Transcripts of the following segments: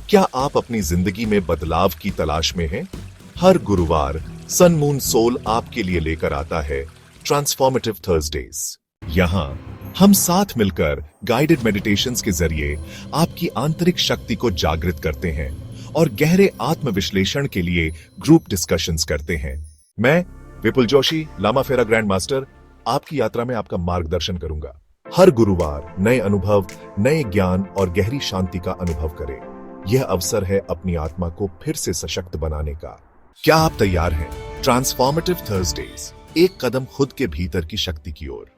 क्या आप अपनी जिंदगी में बदलाव की तलाश में हैं? हर गुरुवार सन मून सोल आपके लिए लेकर आता है ट्रांसफॉर्मेटिव थर्सडेज। यहाँ हम साथ मिलकर गाइडेड मेडिटेशंस के जरिए आपकी आंतरिक शक्ति को जागृत करते हैं और गहरे आत्मविश्लेषण के लिए ग्रुप डिस्कशंस करते हैं। मैं विपुल जोशी, लामा फेरा ग्रैंड मास्टर, आपकी यात्रा में आपका मार्गदर्शन करूंगा। हर गुरुवार नए अनुभव, नए ज्ञान और गहरी शांति का अनुभव करें। यह अवसर है अपनी आत्मा को फिर से सशक्त बनाने का। क्या आप तैयार हैं? ट्रांसफॉर्मेटिव थर्सडेज, एक कदम खुद के भीतर की शक्ति की ओर।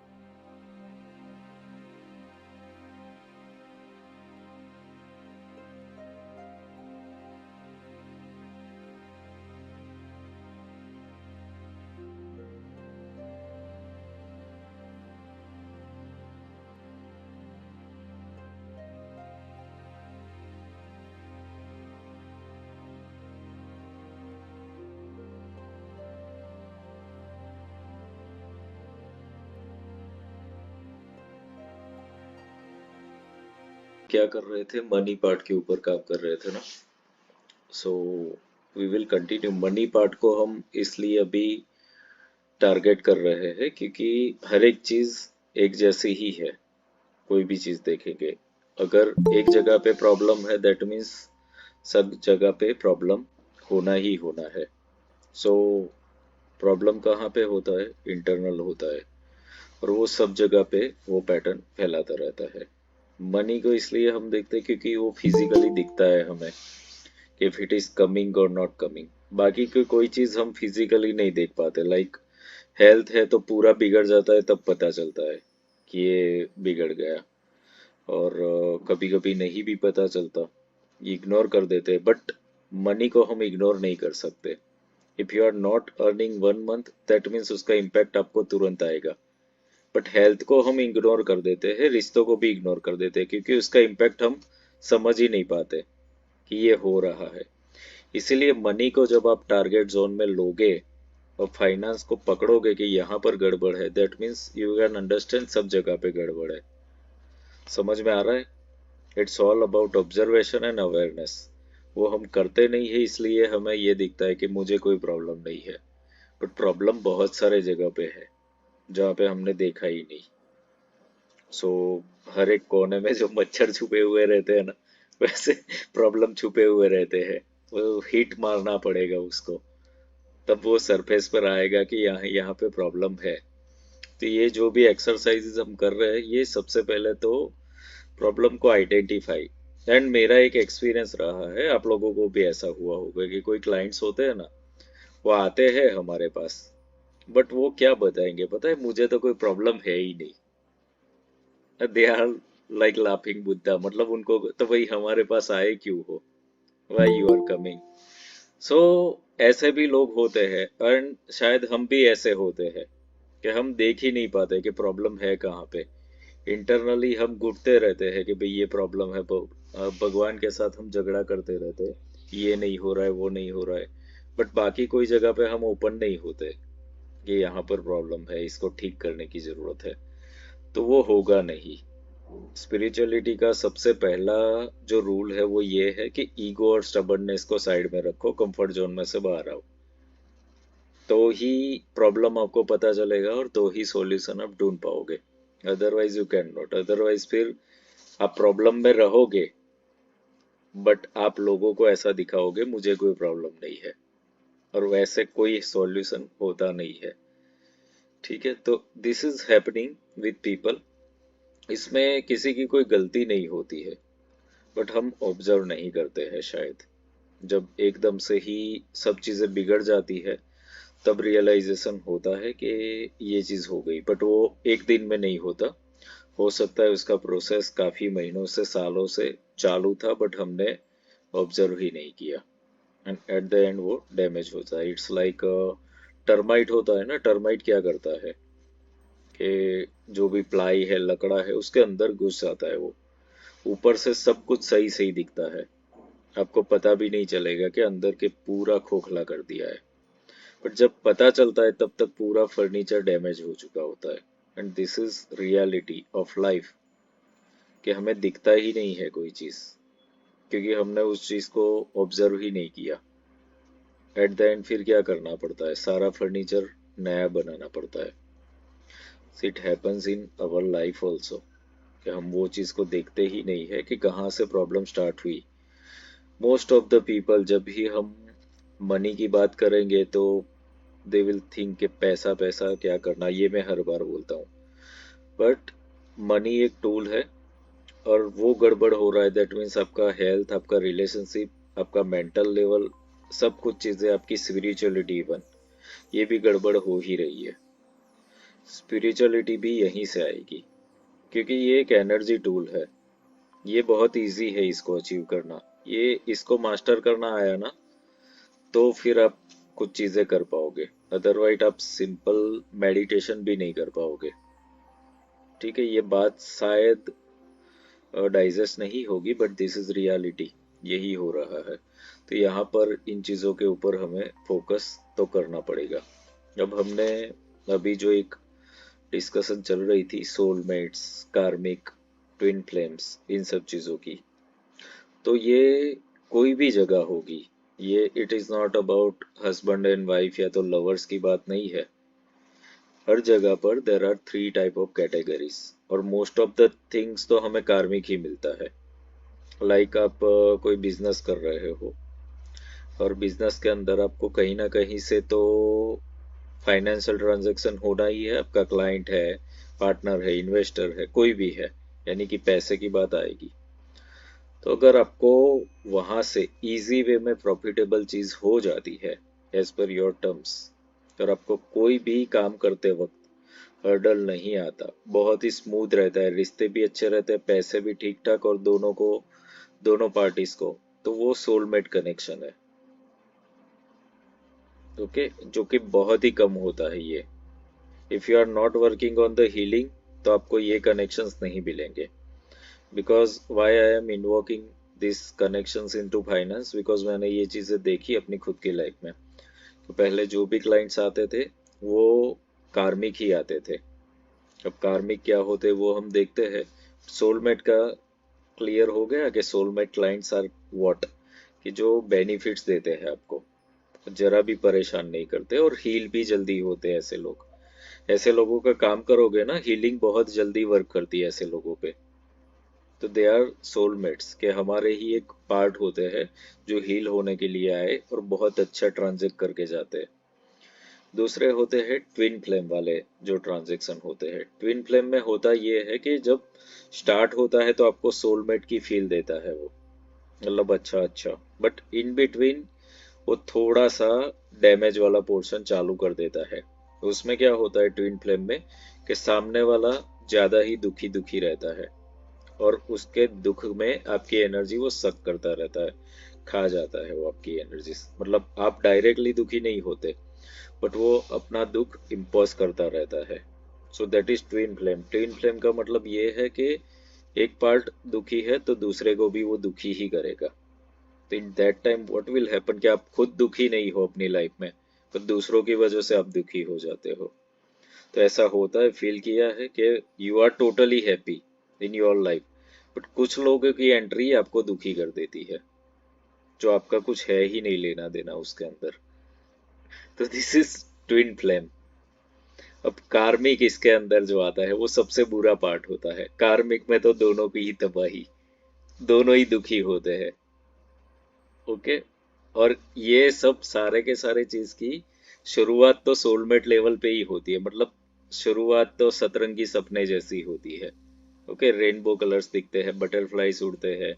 क्या कर रहे थे? मनी पार्ट के ऊपर काम कर रहे थे ना। So we will continue. Money part को हम इसलिए अभी टारगेट कर रहे हैं क्योंकि हर एक चीज एक जैसी ही है। कोई भी चीज देखेंगे, अगर एक जगह पे प्रॉब्लम है दैट मीन्स सब जगह पे प्रॉब्लम होना ही होना है। सो प्रॉब्लम कहाँ पे होता है? इंटरनल होता है, और वो सब जगह पे वो पैटर्न फैलाता रहता है। मनी को इसलिए हम देखते हैं क्योंकि वो फिजिकली दिखता है हमें, इफ इट इज कमिंग और नॉट कमिंग। बाकी की कोई चीज हम फिजिकली नहीं देख पाते। लाइक हेल्थ है तो पूरा बिगड़ जाता है, तब पता चलता है कि ये बिगड़ गया। और कभी कभी नहीं भी पता चलता, इग्नोर कर देते हैं। बट मनी को हम इग्नोर नहीं कर सकते। If you are not earning 1 month, that means उसका इम्पैक्ट आपको तुरंत आएगा। बट हेल्थ को हम इग्नोर कर देते हैं, रिश्तों को भी इग्नोर कर देते हैं, क्योंकि उसका इम्पैक्ट हम समझ ही नहीं पाते कि ये हो रहा है। इसीलिए मनी को जब आप टारगेट जोन में लोगे और फाइनेंस को पकड़ोगे कि यहाँ पर गड़बड़ है, that means you can understand सब जगह पे गड़बड़ है। समझ में आ रहा है? It's all about observation and awareness. वो हम करते नहीं है, इसलिए हमें ये दिखता है कि मुझे कोई प्रॉब्लम नहीं है। बट प्रॉब्लम बहुत सारे जगह पे है जहाँ पे हमने देखा ही नहीं। सो हर एक कोने में जो मच्छर छुपे हुए रहते हैं ना, वैसे प्रॉब्लम छुपे हुए रहते हैं। वो हिट मारना पड़ेगा उसको, तब वो सरफेस पर आएगा कि यहाँ यहाँ पे प्रॉब्लम है। तो ये जो भी एक्सरसाइजेज हम कर रहे हैं, ये सबसे पहले तो प्रॉब्लम को आइडेंटिफाई। एंड मेरा एक एक्सपीरियंस रहा है, आप लोगों को भी ऐसा हुआ होगा कि कोई क्लाइंट्स होते हैं ना, वो आते हैं हमारे पास, बट वो क्या बताएंगे पता है? मुझे तो कोई प्रॉब्लम है ही नहीं। They are like laughing Buddha, मतलब उनको तो भाई हमारे पास आए क्यों हो, why you are coming. So ऐसे भी लोग होते हैं, एंड शायद हम भी ऐसे होते हैं कि हम देख ही नहीं पाते कि प्रॉब्लम है कहाँ पे। इंटरनली हम घुटते रहते हैं कि भाई ये प्रॉब्लम है। भगवान के साथ हम झगड़ा करते रहते हैं, ये नहीं हो रहा है, वो नहीं हो रहा है। बट बाकी कोई जगह पे हम ओपन नहीं होते कि यहाँ पर प्रॉब्लम है, इसको ठीक करने की जरूरत है। तो वो होगा नहीं। स्पिरिचुअलिटी का सबसे पहला जो रूल है वो ये है कि ईगो और स्टबर्डनेस को साइड में रखो, कंफर्ट जोन में से बाहर आओ। तो ही प्रॉब्लम आपको पता चलेगा और तो ही सॉल्यूशन आप ढूंढ पाओगे। Otherwise you can not. Otherwise फिर आप प्रॉब्लम में रहोगे, बट आप लोगों को ऐसा दिखाओगे मुझे कोई प्रॉब्लम नहीं है, और वैसे कोई सॉल्यूशन होता नहीं है। ठीक है? तो this is happening with people. इसमें किसी की कोई गलती नहीं होती है, बट हम ऑब्जर्व नहीं करते हैं शायद। जब एकदम से ही सब चीज़ें बिगड़ जाती है, तब रियलाइजेशन होता है कि ये चीज़ हो गई। बट वो एक दिन में नहीं होता। हो सकता है उसका प्रोसेस काफ़ी महीनों से, सालों से चालू था, बट हमने ऑब्जर्व ही नहीं किया। एंड एट द एंड वो डैमेज होता है। इट्स लाइक टर्माइट होता है ना। टर्माइट क्या करता है कि जो भी प्लाई है, लकड़ा है, उसके अंदर घुस जाता है वो। ऊपर से सब कुछ सही सही दिखता है, आपको पता भी नहीं चलेगा कि अंदर के पूरा खोखला कर दिया है। बट जब पता चलता है तब तक पूरा फर्नीचर डैमेज हो चुका होता है। And this is reality of life, कि हमें दिखता ही नहीं है कोई चीज। क्योंकि हमने उस चीज को ऑब्जर्व ही नहीं किया। एट द एंड फिर क्या करना पड़ता है, सारा फर्नीचर नया बनाना पड़ता है। It happens in our life also, कि हम वो चीज को देखते ही नहीं है कि कहाँ से प्रॉब्लम स्टार्ट हुई। मोस्ट ऑफ द पीपल जब भी हम मनी की बात करेंगे तो दे विल थिंक कि पैसा पैसा क्या करना, ये मैं हर बार बोलता हूँ। बट मनी एक टूल है, और वो गड़बड़ हो रहा है दैट मीन्स आपका हेल्थ, आपका रिलेशनशिप, आपका मेंटल लेवल, सब कुछ चीजें, आपकी स्पिरिचुअलिटी इवन, ये भी गड़बड़ हो ही रही है। स्पिरिचुअलिटी भी यहीं से आएगी, क्योंकि ये एक एनर्जी टूल है। ये बहुत इजी है इसको अचीव करना। ये इसको मास्टर करना आया ना, तो फिर आप कुछ चीजें कर पाओगे। अदरवाइज आप सिंपल मेडिटेशन भी नहीं कर पाओगे। ठीक है, ये बात शायद डाइजेस्ट नहीं होगी, बट दिस इज रियलिटी, यही हो रहा है। तो यहाँ पर इन चीज़ों के ऊपर हमें फोकस तो करना पड़ेगा। अब हमने अभी जो एक डिस्कशन चल रही थी सोलमेट्स, कार्मिक, ट्विन फ्लेम्स, इन सब चीज़ों की, तो ये कोई भी जगह होगी। ये it is not about husband and wife या तो लवर्स की बात नहीं है। हर जगह पर there are 3 type of categories, और मोस्ट ऑफ द थिंग्स तो हमें कार्मिक ही मिलता है। लाइक आप कोई बिजनेस कर रहे हो, और बिजनेस के अंदर आपको कहीं ना कहीं से तो फाइनेंशियल ट्रांजैक्शन होना ही है। आपका क्लाइंट है, पार्टनर है, इन्वेस्टर है, कोई भी है, यानी कि पैसे की बात आएगी। तो अगर आपको वहां से इजी वे में प्रॉफिटेबल चीज हो जाती है एज पर योर टर्म्स, और आपको कोई भी काम करते वक्त हर्डल नहीं आता, बहुत ही स्मूथ रहता है, रिश्ते भी अच्छे रहते हैं, पैसे भी ठीक ठाक, और दोनों पार्टीज को, तो वो सोलमेट कनेक्शन है। ओके, जो कि बहुत ही कम होता है ये। If you are not working on the healing, तो आपको ये कनेक्शंस नहीं मिलेंगे। Because why I am invoking this connections into finance, because मैंने ये चीजें देखी अपनी खुद की लाइफ में। तो पहले जो भी क्लाइंट्स आते थे वो कार्मिक ही आते थे। अब कार्मिक क्या होते वो हम देखते हैं। सोलमेट का क्लियर हो गया कि सोलमेट क्लाइंट्स आर व्हाट, कि जो बेनिफिट्स देते हैं आपको, जरा भी परेशान नहीं करते, और हील भी जल्दी होते हैं ऐसे लोग। ऐसे लोगों का काम करोगे ना, हीलिंग बहुत जल्दी वर्क करती है ऐसे लोगों पे। तो दे आर सोलमेट्स, के हमारे ही एक पार्ट होते हैं जो हील होने के लिए आए और बहुत अच्छा ट्रांजेक्ट करके जाते हैं। दूसरे होते हैं ट्विन फ्लेम वाले जो ट्रांजेक्शन होते हैं। ट्विन फ्लेम में होता ये है कि जब स्टार्ट होता है तो आपको सोलमेट की फील देता है वो, मतलब अच्छा अच्छा, बट इन बिटवीन वो थोड़ा सा डैमेज वाला पोर्शन चालू कर देता है। तो उसमें क्या होता है ट्विन फ्लेम में, कि सामने वाला ज्यादा ही दुखी दुखी रहता है, और उसके दुख में आपकी एनर्जी वो सक करता रहता है, खा जाता है वो आपकी एनर्जी। मतलब आप डायरेक्टली दुखी नहीं होते, बट वो अपना दुख इम्पोज करता रहता है। सो that is twin flame. Twin flame का मतलब ये है कि एक पार्ट दुखी है तो दूसरे को भी वो दुखी ही करेगा। तो in that time what will happen, कि आप खुद दुखी नहीं हो अपनी लाइफ में, पर दूसरों की वजह से आप दुखी हो जाते हो। तो ऐसा होता है, फील किया है कि you are totally happy in your life, but कुछ लोगों की एंट्री आपको दुखी कर देती है, जो आपका कुछ है ही नहीं लेना देना उसके अंदर। तो दिस इज ट्विन फ्लेम। अब कार्मिक इसके अंदर जो आता है वो सबसे बुरा पार्ट होता है। कार्मिक में तो दोनों की ही तबाही, दोनों ही दुखी होते हैं। ओके, और ये सब सारे के सारे चीज की शुरुआत तो सोलमेट लेवल पे ही होती है। मतलब शुरुआत तो सतरंगी सपने जैसी होती है। ओके, रेनबो कलर्स दिखते हैं, बटरफ्लाईज उड़ते हैं,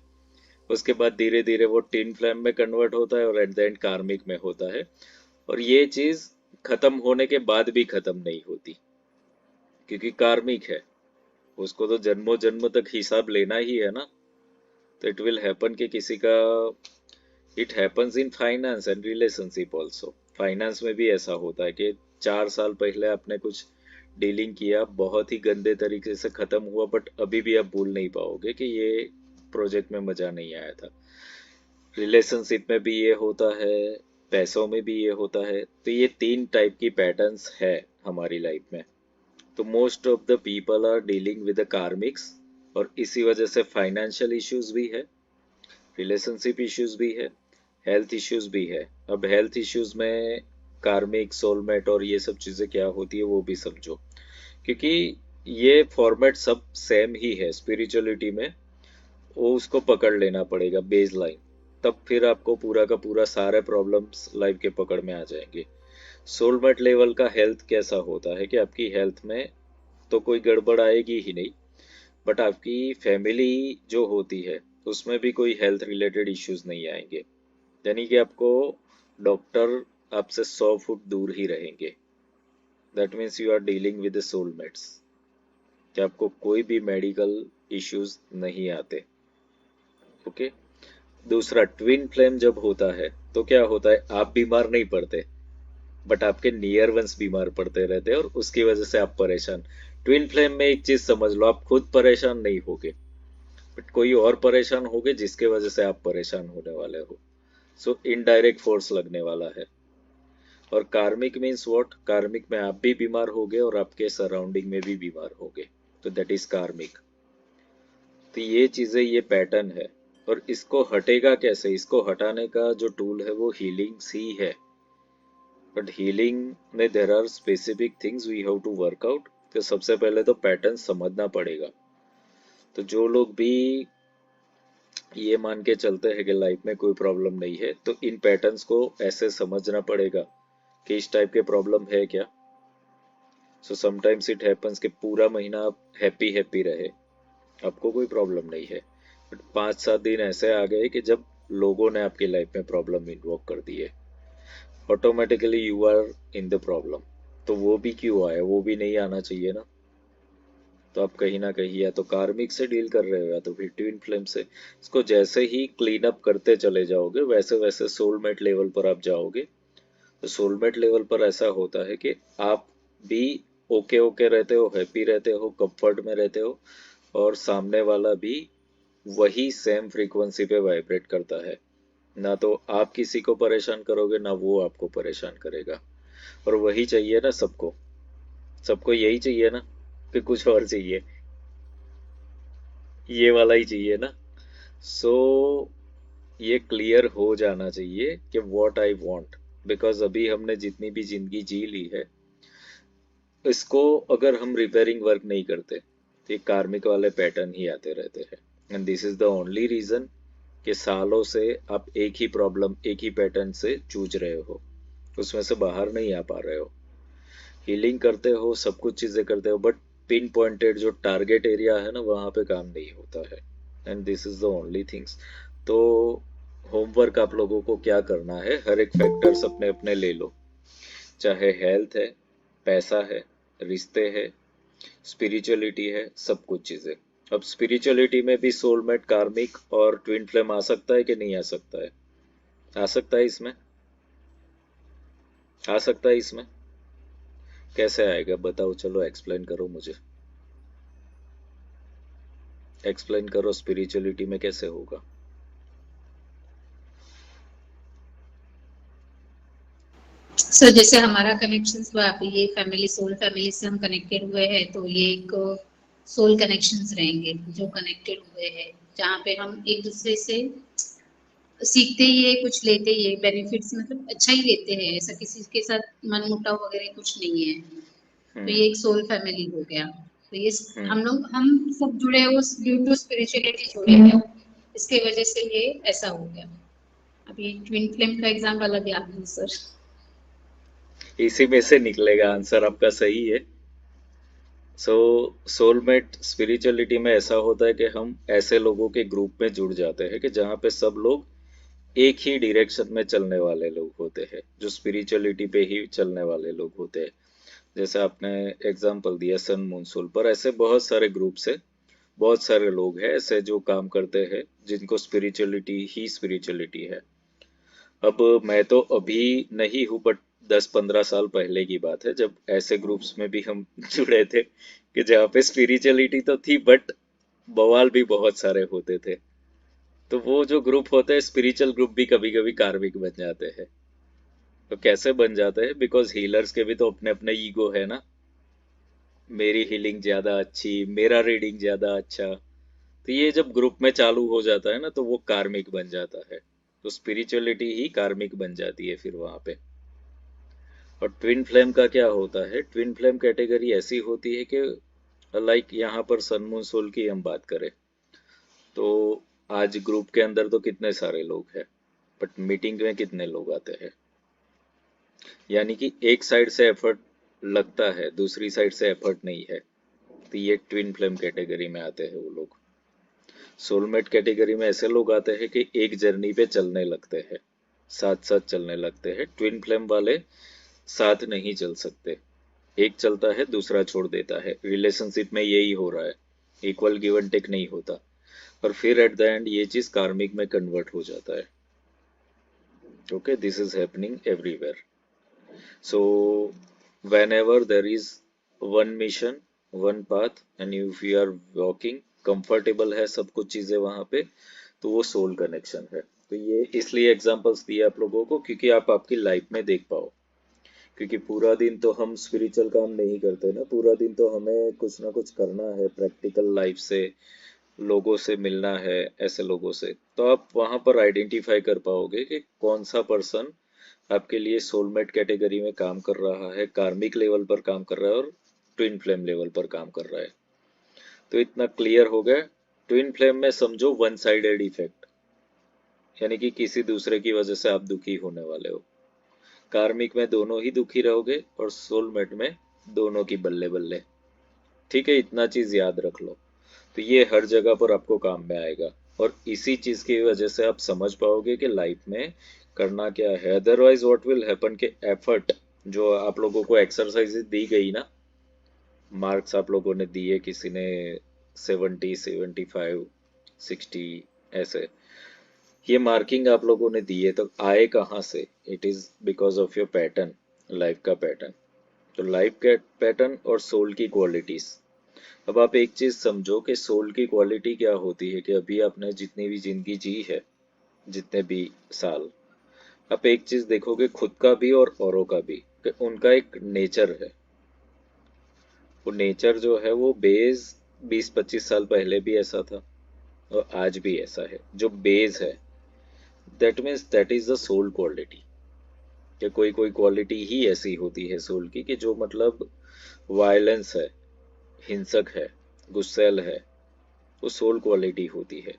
उसके बाद धीरे धीरे वो टिन फ्लैम में कन्वर्ट होता है, और एट द एंड कार्मिक में होता है। और ये चीज खत्म होने के बाद भी खत्म नहीं होती, क्योंकि कार्मिक है, उसको तो जन्मों जन्म तक हिसाब लेना ही है ना। तो इट विल हैपन कि किसी का, it happens in finance and relationship also. Finance में भी ऐसा होता है कि 4 साल पहले आपने कुछ डीलिंग किया, बहुत ही गंदे तरीके से खत्म हुआ, बट अभी भी आप भूल नहीं पाओगे कि ये प्रोजेक्ट में मजा नहीं आया था। रिलेशनशिप में भी ये होता है, पैसों में भी ये होता है। तो ये 3 टाइप की पैटर्न्स है हमारी लाइफ में। तो most of the people are dealing with the karmics, और इसी वजह से फाइनेंशियल इश्यूज भी है, रिलेशनशिप इश्यूज भी है, हेल्थ इश्यूज भी है। अब हेल्थ इश्यूज में कार्मिक, सोलमेट और ये सब चीजें क्या होती है वो भी समझो, क्योंकि ये फॉर्मेट सब सेम ही है स्पिरिचुअलिटी में। वो उसको पकड़ लेना पड़ेगा बेस लाइन, तब फिर आपको पूरा का पूरा सारे प्रॉब्लम्स लाइफ के पकड़ में आ जाएंगे। सोलमेट लेवल का हेल्थ कैसा होता है कि आपकी हेल्थ में तो कोई गड़बड़ आएगी ही नहीं, बट आपकी फैमिली जो होती है उसमें भी कोई हेल्थ रिलेटेड इश्यूज नहीं आएंगे। यानी कि आपको डॉक्टर आपसे 100 फुट दूर ही रहेंगे। That means you are dealing with the soulmates, कि आपको कोई भी मेडिकल इश्यूज नहीं आते। ओके। दूसरा, ट्विन फ्लेम जब होता है तो क्या होता है, आप बीमार नहीं पड़ते बट आपके नियर वंस बीमार पड़ते रहते हैं और उसकी वजह से आप परेशान। ट्विन फ्लेम में एक चीज समझ लो, आप खुद परेशान नहीं होगे बट कोई और परेशान होगे जिसके वजह से आप परेशान होने वाले हो। सो इनडायरेक्ट फोर्स लगने वाला है। और कार्मिक मीन्स व्हाट, कार्मिक में आप भी बीमार होगे और आपके सराउंडिंग में भी बीमार होगे, तो दैट इज कार्मिक। तो ये चीजें, ये पैटर्न है। और इसको हटेगा कैसे, इसको हटाने का जो टूल है वो हीलिंग्स ही है। बट हीलिंग में there are specific things we have to work out. तो सबसे पहले तो पैटर्न समझना पड़ेगा। तो जो लोग भी ये मान के चलते हैं कि लाइफ में कोई प्रॉब्लम नहीं है, तो इन पैटर्न्स को ऐसे समझना पड़ेगा कि इस टाइप के प्रॉब्लम है क्या। सो समटाइम्स इट हैपन्स कि पूरा महीना आप हैप्पी हैप्पी रहे, आपको कोई प्रॉब्लम नहीं है, बट 5-7 दिन ऐसे आ गए कि जब लोगों ने आपकी लाइफ में प्रॉब्लम इन्वोक कर दी है, automatically you are in the problem. तो वो भी क्यों आया, वो भी नहीं आना चाहिए ना। तो आप कहीं ना कहीं या तो कार्मिक से डील कर रहे हो या तो फिर ट्विन फ्लेम से। इसको जैसे ही क्लीन अप करते चले जाओगे वैसे वैसे सोलमेट लेवल पर आप जाओगे। तो सोलमेट लेवल पर ऐसा होता है कि आप भी ओके ओके रहते हो, हैप्पी रहते हो, कंफर्ट में रहते हो, और सामने वाला भी वही सेम फ्रीक्वेंसी पे वाइब्रेट करता है। ना तो आप किसी को परेशान करोगे ना वो आपको परेशान करेगा। और वही चाहिए ना सबको, सबको यही चाहिए ना, कि कुछ और चाहिए, ये वाला ही चाहिए ना। सो ये क्लियर हो जाना चाहिए कि व्हाट आई वांट। बिकॉज अभी हमने जितनी भी जिंदगी जी ली है, इसको अगर हम रिपेयरिंग वर्क नहीं करते तो ये कार्मिक वाले पैटर्न ही आते रहते हैं। And this is the only reason कि सालों से आप एक ही प्रॉब्लम, एक ही पैटर्न से जूझ रहे हो, उसमें से बाहर नहीं आ पा रहे हो। हीलिंग करते हो, सब कुछ चीजें करते हो, बट पिन पॉइंटेड जो टारगेट एरिया है ना वहां पे काम नहीं होता है। And this is the only things. तो होमवर्क आप लोगों को क्या करना है, हर एक फैक्टर्स अपने अपने ले लो। चाहे हेल्थ है, पैसा है, रिश्ते है, स्पिरिचुअलिटी है, सब कुछ चीजें। अब स्पिरिचुअलिटी में भी सोलमेट, कार्मिक और ट्विन फ्लेम आ सकता है कि नहीं आ सकता है? आ सकता है इसमें, आ सकता है इसमें। कैसे आएगा बताओ, चलो एक्सप्लेन करो मुझे, एक्सप्लेन करो स्पिरिचुअलिटी में कैसे होगा। सर जैसे हमारा कनेक्शन हुआ अभी, ये फैमिली सोल फैमिली से हम कनेक्टेड हुए हैं, तो ये एक सोल कनेक्शंस रहेंगे जो कनेक्टेड हुए हैं, जहाँ पे हम एक दूसरे से सीखते ही है, कुछ लेते ही है, बेनिफिट्स मतलब अच्छा ही लेते हैं, ऐसा किसी के साथ मन मुटाव वगैरह कुछ नहीं है। तो हम्म। ये एक सोल फैमिली हो गया। तो ये हम्म। हम सब जुड़े हैं उस ड्यू टू स्पिरिचुअलिटी जुड़े हैं, इसके वजह से ये ऐसा हो गया। अभी ट्विन फ्लेम का एग्जाम्पल अलग याद है सर। इसी में से निकलेगा आंसर, आपका सही है। सो सोलमेट स्पिरिचुअलिटी में ऐसा होता है कि हम ऐसे लोगों के ग्रुप में जुड़ जाते हैं कि जहाँ पे सब लोग एक ही डायरेक्शन में चलने वाले लोग होते हैं, जो स्पिरिचुअलिटी पे ही चलने वाले लोग होते हैं। जैसे आपने एग्जांपल दिया सन मून सोल पर, ऐसे बहुत सारे ग्रुप्स है, बहुत सारे लोग हैं ऐसे जो काम करते हैं जिनको स्पिरिचुअलिटी ही स्पिरिचुअलिटी है। अब मैं तो अभी नहीं हूँ, बट 10-15 साल पहले की बात है जब ऐसे ग्रुप्स में भी हम जुड़े थे कि जहाँ पे स्पिरिचुअलिटी तो थी बट बवाल भी बहुत सारे होते थे। तो वो जो ग्रुप होते हैं स्पिरिचुअल ग्रुप भी कभी कभी कार्मिक बन जाते हैं। तो कैसे बन जाते हैं, बिकॉज हीलर्स के भी तो अपने अपने ईगो है ना, मेरी हीलिंग ज्यादा अच्छी, मेरा रीडिंग ज्यादा अच्छा, तो ये जब ग्रुप में चालू हो जाता है ना तो वो कार्मिक बन जाता है, तो स्पिरिचुअलिटी ही कार्मिक बन जाती है फिर वहां पे। और ट्विन फ्लेम का क्या होता है, ट्विन फ्लेम कैटेगरी ऐसी होती है कि लाइक यहाँ पर सन मून सोल की हम बात करें तो आज ग्रुप के अंदर तो कितने सारे लोग हैं, बट मीटिंग में कितने लोग आते हैं, यानी कि एक साइड से एफर्ट लगता है, दूसरी साइड से एफर्ट नहीं है, तो ये ट्विन फ्लेम कैटेगरी में आते हैं वो लोग। सोलमेट कैटेगरी में ऐसे लोग आते हैं कि एक जर्नी पे चलने लगते हैं, साथ साथ चलने लगते हैं। ट्विन फ्लेम वाले साथ नहीं चल सकते, एक चलता है दूसरा छोड़ देता है। रिलेशनशिप में यही हो रहा है, इक्वल गिव एंड टेक नहीं होता, और फिर एट द एंड ये चीज कार्मिक में कन्वर्ट हो जाता है। Okay, this is happening everywhere. So whenever there is one mission, one path and if you are walking comfortable है सब कुछ चीजें वहां पे, तो वो सोल कनेक्शन है। तो ये इसलिए एग्जांपल्स दिए आप लोगों को क्योंकि आप आपकी लाइफ में देख पाओ, क्योंकि पूरा दिन तो हम स्पिरिचुअल काम नहीं करते ना, पूरा दिन तो हमें कुछ ना कुछ करना है, प्रैक्टिकल लाइफ से लोगों से मिलना है, ऐसे लोगों से। तो आप वहां पर आइडेंटिफाई कर पाओगे कि कौन सा पर्सन आपके लिए सोलमेट कैटेगरी में काम कर रहा है, कार्मिक लेवल पर काम कर रहा है और ट्विन फ्लेम लेवल पर काम कर रहा है। तो इतना क्लियर हो गया। ट्विन फ्लेम में समझो वन साइडेड इफेक्ट, यानी कि किसी दूसरे की वजह से आप दुखी होने वाले हो। कार्मिक में दोनों ही दुखी रहोगे और सोलमेट में दोनों की बल्ले बल्ले। ठीक है, इतना चीज याद रख लो। तो ये हर जगह पर आपको काम में आएगा और इसी चीज की वजह से आप समझ पाओगे कि लाइफ में करना क्या है। अदरवाइज व्हाट विल हैपन के एफर्ट जो आप लोगों को एक्सरसाइजेज दी गई ना, मार्क्स आप लोगों ने दिए, किसी ने 70, 75, 60 ऐसे, ये मार्किंग आप लोगों ने दिए तो आए कहाँ से? It is because of your pattern, life का पैटर्न। तो लाइफ का पैटर्न और सोल की क्वालिटीज। अब आप एक चीज समझो कि सोल की क्वालिटी क्या होती है, कि अभी आपने जितनी भी जिंदगी जी है, जितने भी साल, आप एक चीज देखोगे खुद का भी और औरों का भी, कि उनका एक नेचर है। वो नेचर जो है वो बेस 20-25 साल पहले भी ऐसा था और आज भी ऐसा है। जो बेस है that means that is the soul quality. कि कोई कोई क्वालिटी ही ऐसी होती है सोल की कि जो मतलब वायलेंस है, हिंसक है, गुस्सैल है, वो सोल क्वालिटी होती है।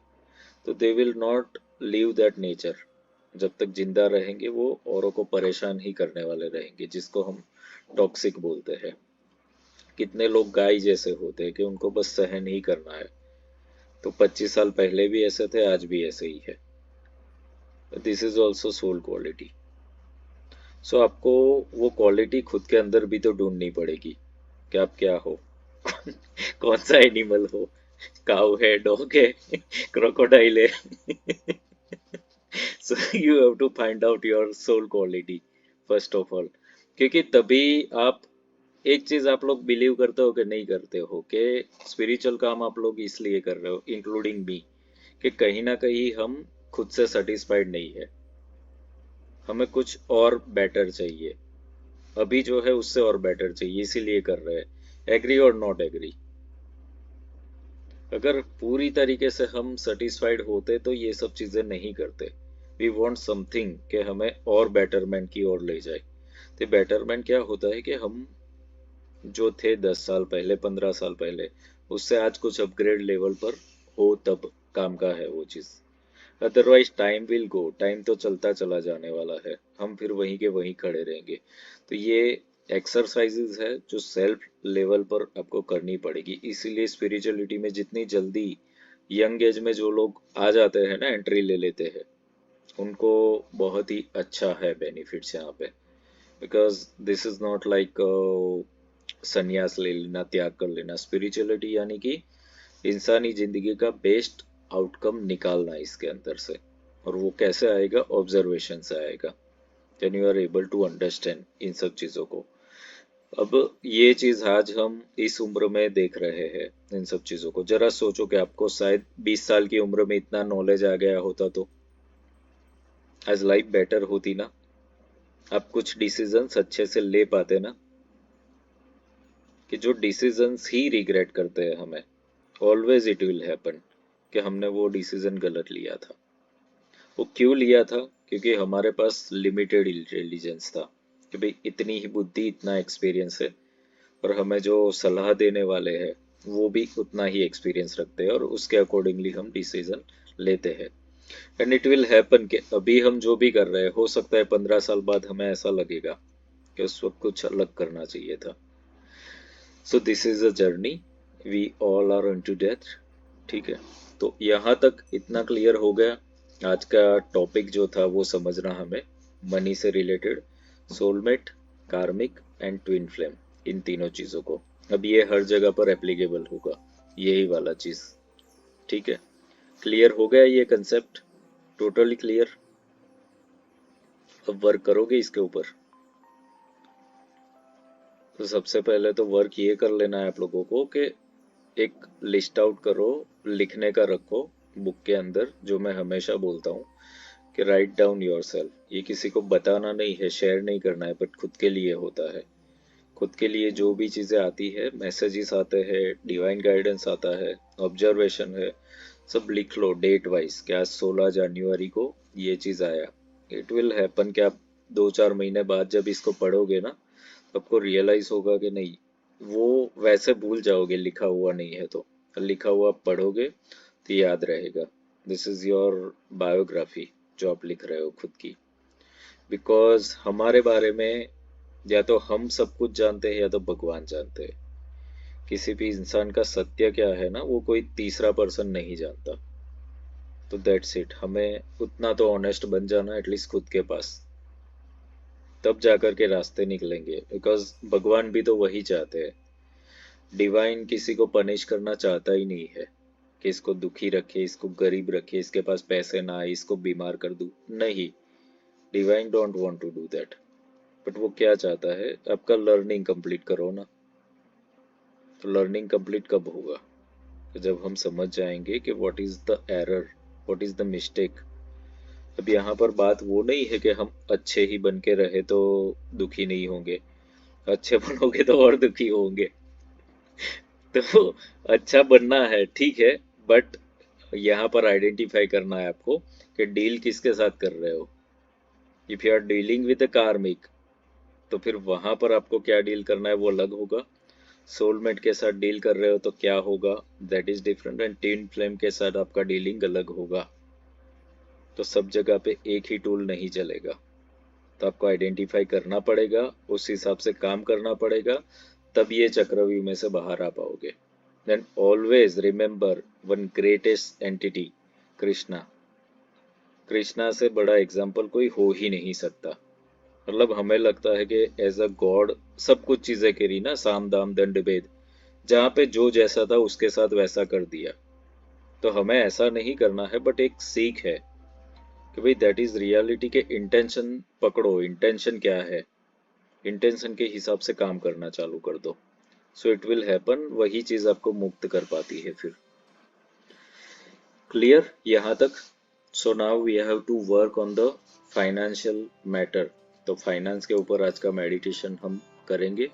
तो they will not leave that nature. जब तक जिंदा रहेंगे वो औरों को परेशान ही करने वाले रहेंगे, जिसको हम टॉक्सिक बोलते हैं। कितने लोग गाय जैसे होते हैं कि उनको बस सहन ही करना है। तो 25 साल पहले भी ऐसे थे, आज भी ऐसे ही है। This is also soul quality. So आपको वो क्वालिटी खुद के अंदर भी तो ढूंढनी पड़ेगी कि आप क्या हो। कौन सा एनिमल हो, काऊ है, डॉग है, क्रोकोडाइल है। So you have to find out your soul quality first of all, क्योंकि तभी आप, एक चीज आप लोग बिलीव करते हो कि नहीं करते हो कि स्पिरिचुअल काम आप लोग इसलिए कर रहे हो, इंक्लूडिंग मी, कि कहीं ना कहीं हम खुद से सेटिस्फाइड नहीं है, हमें कुछ और बेटर चाहिए, अभी जो है उससे और बेटर चाहिए, इसीलिए कर रहे हैं। एग्री और नॉट एग्री? अगर पूरी तरीके से हम सेटिस्फाइड होते तो ये सब चीजें नहीं करते। वी वांट समथिंग कि हमें और बेटरमेंट की ओर ले जाए। तो बेटरमेंट क्या होता है कि हम जो थे 10 साल पहले, 15 साल पहले, उससे आज कुछ अपग्रेड लेवल पर हो, तब काम का है वो चीज। Otherwise time will go, time तो चलता चला जाने वाला है, हम फिर वहीं के वहीं खड़े रहेंगे। तो ये एक्सरसाइजेज है जो सेल्फ लेवल पर आपको करनी पड़ेगी। इसीलिए स्पिरिचुअलिटी में जितनी जल्दी यंग एज में जो लोग आ जाते हैं ना, एंट्री ले लेते हैं, उनको बहुत ही अच्छा है बेनिफिट्स यहाँ पे। Because this is not like संन्यास ले लेना, त्याग कर लेना। स्पिरिचुअलिटी यानी कि इंसानी जिंदगी का बेस्ट आउटकम निकालना इसके अंदर से। और वो कैसे आएगा? ऑब्जर्वेशन से आएगा। Then you are able to understand इन सब चीजों को। अब ये चीज आज हम इस उम्र में देख रहे हैं इन सब चीजों को। जरा सोचो कि आपको शायद 20 साल की उम्र में इतना नॉलेज आ गया होता तो आज लाइफ बेटर होती ना, आप कुछ डिसीजंस अच्छे से ले पाते ना। कि जो डिसीजंस ही रिग्रेट करते हैं हमें, ऑलवेज इट विल हैपन। कि हमने वो डिसीजन गलत लिया था। वो क्यों लिया था? क्योंकि हमारे पास लिमिटेड इंटेलिजेंस था कि भाई इतनी ही बुद्धि, इतना एक्सपीरियंस है, और हमें जो सलाह देने वाले हैं वो भी उतना ही एक्सपीरियंस रखते हैं, और उसके अकॉर्डिंगली हम डिसीजन लेते हैं। एंड इट विल हैपन कि अभी हम जो भी कर रहे हैं, हो सकता है 15 साल बाद हमें ऐसा लगेगा कि उस वक्त कुछ अलग करना चाहिए था। So this is a journey, we all are into death. ठीक है, तो यहाँ तक इतना क्लियर हो गया। आज का टॉपिक जो था वो समझना हमें, मनी से रिलेटेड, सोलमेट, कार्मिक एंड ट्विन फ्लेम, इन तीनों चीजों को। अब ये हर जगह पर एप्लीकेबल होगा, यही वाला चीज। ठीक है, क्लियर हो गया ये कंसेप्ट? Totally clear? अब वर्क करोगे इसके ऊपर? तो सबसे पहले तो वर्क ये कर लेना है आप लोगों को कि एक लिस्ट आउट करो, लिखने का रखो बुक के अंदर, जो मैं हमेशा बोलता हूँ कि राइट डाउन योरसेल्फ। ये किसी को बताना नहीं है, शेयर नहीं करना है, बट खुद के लिए होता है। खुद के लिए जो भी चीजें आती है, मैसेजेस आते हैं, डिवाइन गाइडेंस आता है, ऑब्जर्वेशन है, सब लिख लो डेट वाइज। क्या 16 जनवरी को ये चीज आया? इट विल हैपन कि आप 2-4 महीने बाद जब इसको पढ़ोगे ना, आपको रियलाइज होगा कि नहीं, वो वैसे भूल जाओगे लिखा हुआ नहीं है तो। लिखा हुआ पढ़ोगे तो याद रहेगा। दिस इज योर बायोग्राफी जो आप लिख रहे हो खुद की। बिकॉज हमारे बारे में या तो हम सब कुछ जानते हैं या तो भगवान जानते हैं। किसी भी इंसान का सत्य क्या है ना, वो कोई तीसरा पर्सन नहीं जानता। तो दैट्स इट, हमें उतना तो ऑनेस्ट बन जाना एटलीस्ट खुद के पास, तब जाकर के रास्ते निकलेंगे। बिकॉज भगवान भी तो वही चाहते हैं। डिवाइन किसी को पनिश करना चाहता ही नहीं है कि इसको दुखी रखे, इसको गरीब रखे, इसके पास पैसे ना आए, इसको बीमार कर दूं। नहीं, divine don't want to do that. But वो क्या चाहता है, आपका लर्निंग कंप्लीट करो ना। तो लर्निंग कंप्लीट कब होगा? तो जब हम समझ जाएंगे कि what is the error, what is the mistake. अब यहाँ पर बात वो नहीं है कि हम अच्छे ही बन के रहे तो दुखी नहीं होंगे, अच्छे बनोगे तो और दुखी होंगे। तो अच्छा बनना है ठीक है, बट यहाँ पर आइडेंटिफाई करना है आपको कि डील किसके साथ कर रहे हो। If you are dealing with a karmic, तो फिर वहां पर आपको क्या डील करना है वो अलग होगा। सोलमेट के साथ डील कर रहे हो तो क्या होगा, that is different. And twin flame के साथ आपका डीलिंग अलग होगा। तो सब जगह पे एक ही टूल नहीं चलेगा, तो आपको आइडेंटिफाई करना पड़ेगा, उस हिसाब से काम करना पड़ेगा, तब ये चक्रव्यूह में से बाहर आ पाओगे। Then always remember one greatest entity, Krishna. Krishna से बड़ा एग्जाम्पल कोई हो ही नहीं सकता। मतलब हमें लगता है कि एज अ गॉड सब कुछ चीजें करी ना, साम दाम दंड भेद, जहाँ पे जो जैसा था उसके साथ वैसा कर दिया। तो हमें ऐसा नहीं करना है, बट एक सीख है कि भाई दैट इज रियलिटी के इंटेंशन पकड़ो, इंटेंशन क्या है, इंटेंशन के हिसाब से काम करना चालू कर दो। सो इट विल हैपन, वही चीज आपको मुक्त कर पाती है फिर। क्लियर यहाँ तक? So now we have to work on the financial matter. तो फाइनेंस के ऊपर आज का मेडिटेशन हम करेंगे।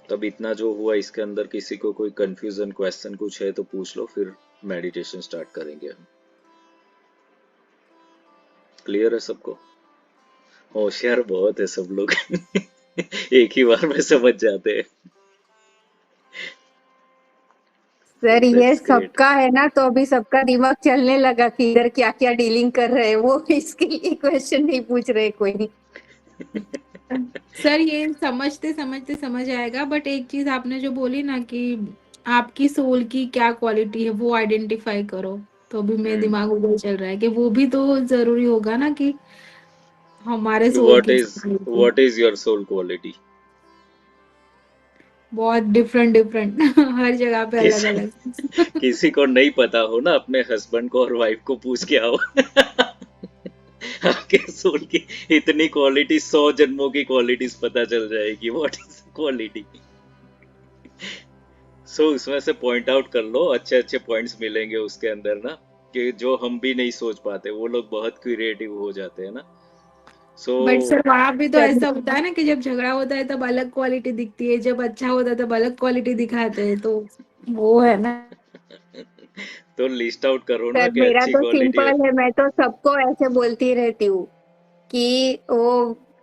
तब इतना जो हुआ इसके अंदर किसी को कोई कंफ्यूजन क्वेश्चन कुछ है तो पूछ लो, फिर मेडिटेशन स्टार्ट करेंगे हम। क्लियर है सबको? होशियार बहुत है सब लोग एक ही बार में समझ जाते हैं। सर ये दैट्स ग्रेट। सबका है ना, तो अभी सबका दिमाग चलने लगा कि इधर क्या क्या डीलिंग कर रहे हैं, वो इसके लिए क्वेश्चन नहीं पूछ रहे कोई। सर ये समझते समझते समझ आएगा, बट एक चीज आपने जो बोली ना कि आपकी सोल की क्या क्वालिटी है वो आइडेंटिफाई करो, तो अभी मेरे दिमाग उधर चल रहा है कि वो भी तो जरूरी होगा ना कि हमारे सोल व्हाट की is what is your soul quality? बहुत डिफरेंट डिफरेंट हर जगह पे अलग अलग। किसी को नहीं पता हो ना, अपने हस्बैंड को और वाइफ को पूछ के आओ आपके सोल की इतनी क्वालिटी, 100 जन्मों की क्वालिटीज पता चल जाएगी। What is quality? सो उसमें से पॉइंट आउट कर लो, अच्छे अच्छे पॉइंट्स मिलेंगे उसके अंदर ना, कि जो हम भी नहीं सोच पाते। वो लोग बहुत क्रिएटिव हो जाते हैं ना। सो बट सर वहां भी तो ऐसा होता है ना कि जब झगड़ा होता है तब अलग क्वालिटी दिखती है, जब अच्छा होता है तब अलग क्वालिटी दिखाते हैं, तो वो है ना। तो लिस्ट आउट करो ना सर कि मेरा अच्छी तो क्वालिटी है। सिंपल है, मैं तो सबको ऐसे बोलती रहती हूँ कि वो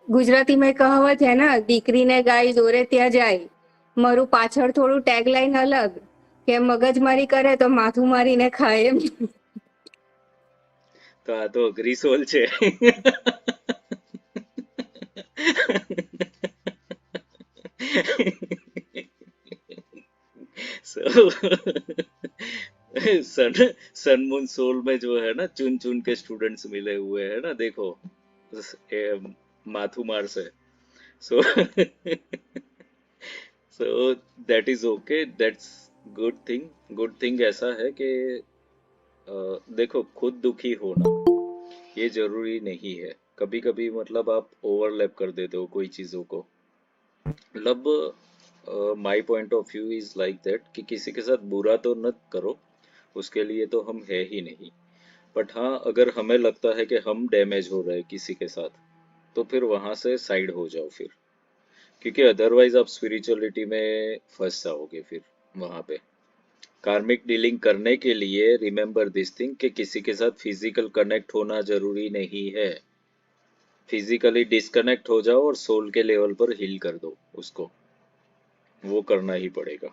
ગુજરાતી में કહાવત है ना, દીકરીને ગાય દોરે ત્યાં જાય. મારું પાછળ થોડું ટેગલાઈન અલગ, કે મગજમારી કરે તો માથું મારીને ખાય એમ. તો આ તો અઘરી સોલ છે. So, सन सनमून सोल में जो है ना चुन चुन के स्टूडेंट्स मिले हुए हैं ना, देखो माथु मार से. So so that is okay, that's good thing ऐसा है कि देखो खुद दुखी होना ये जरूरी नहीं है. कभी कभी मतलब आप ओवरलैप कर देते हो कोई चीजों को. मतलब my point of view is like that कि किसी के साथ बुरा तो न करो, उसके लिए तो हम है ही नहीं. बट हाँ, अगर हमें लगता है कि हम डैमेज हो रहे हैं किसी के साथ, तो फिर वहां से साइड हो जाओ फिर, क्योंकि अदरवाइज आप स्पिरिचुअलिटी में फंस जाओगे फिर वहां पे. कार्मिक डीलिंग करने के लिए रिमेम्बर दिस थिंग कि किसी के साथ फिजिकल कनेक्ट होना जरूरी नहीं है. फिजिकली डिस्कनेक्ट हो जाओ और सोल के लेवल पर हील कर दो उसको, वो करना ही पड़ेगा,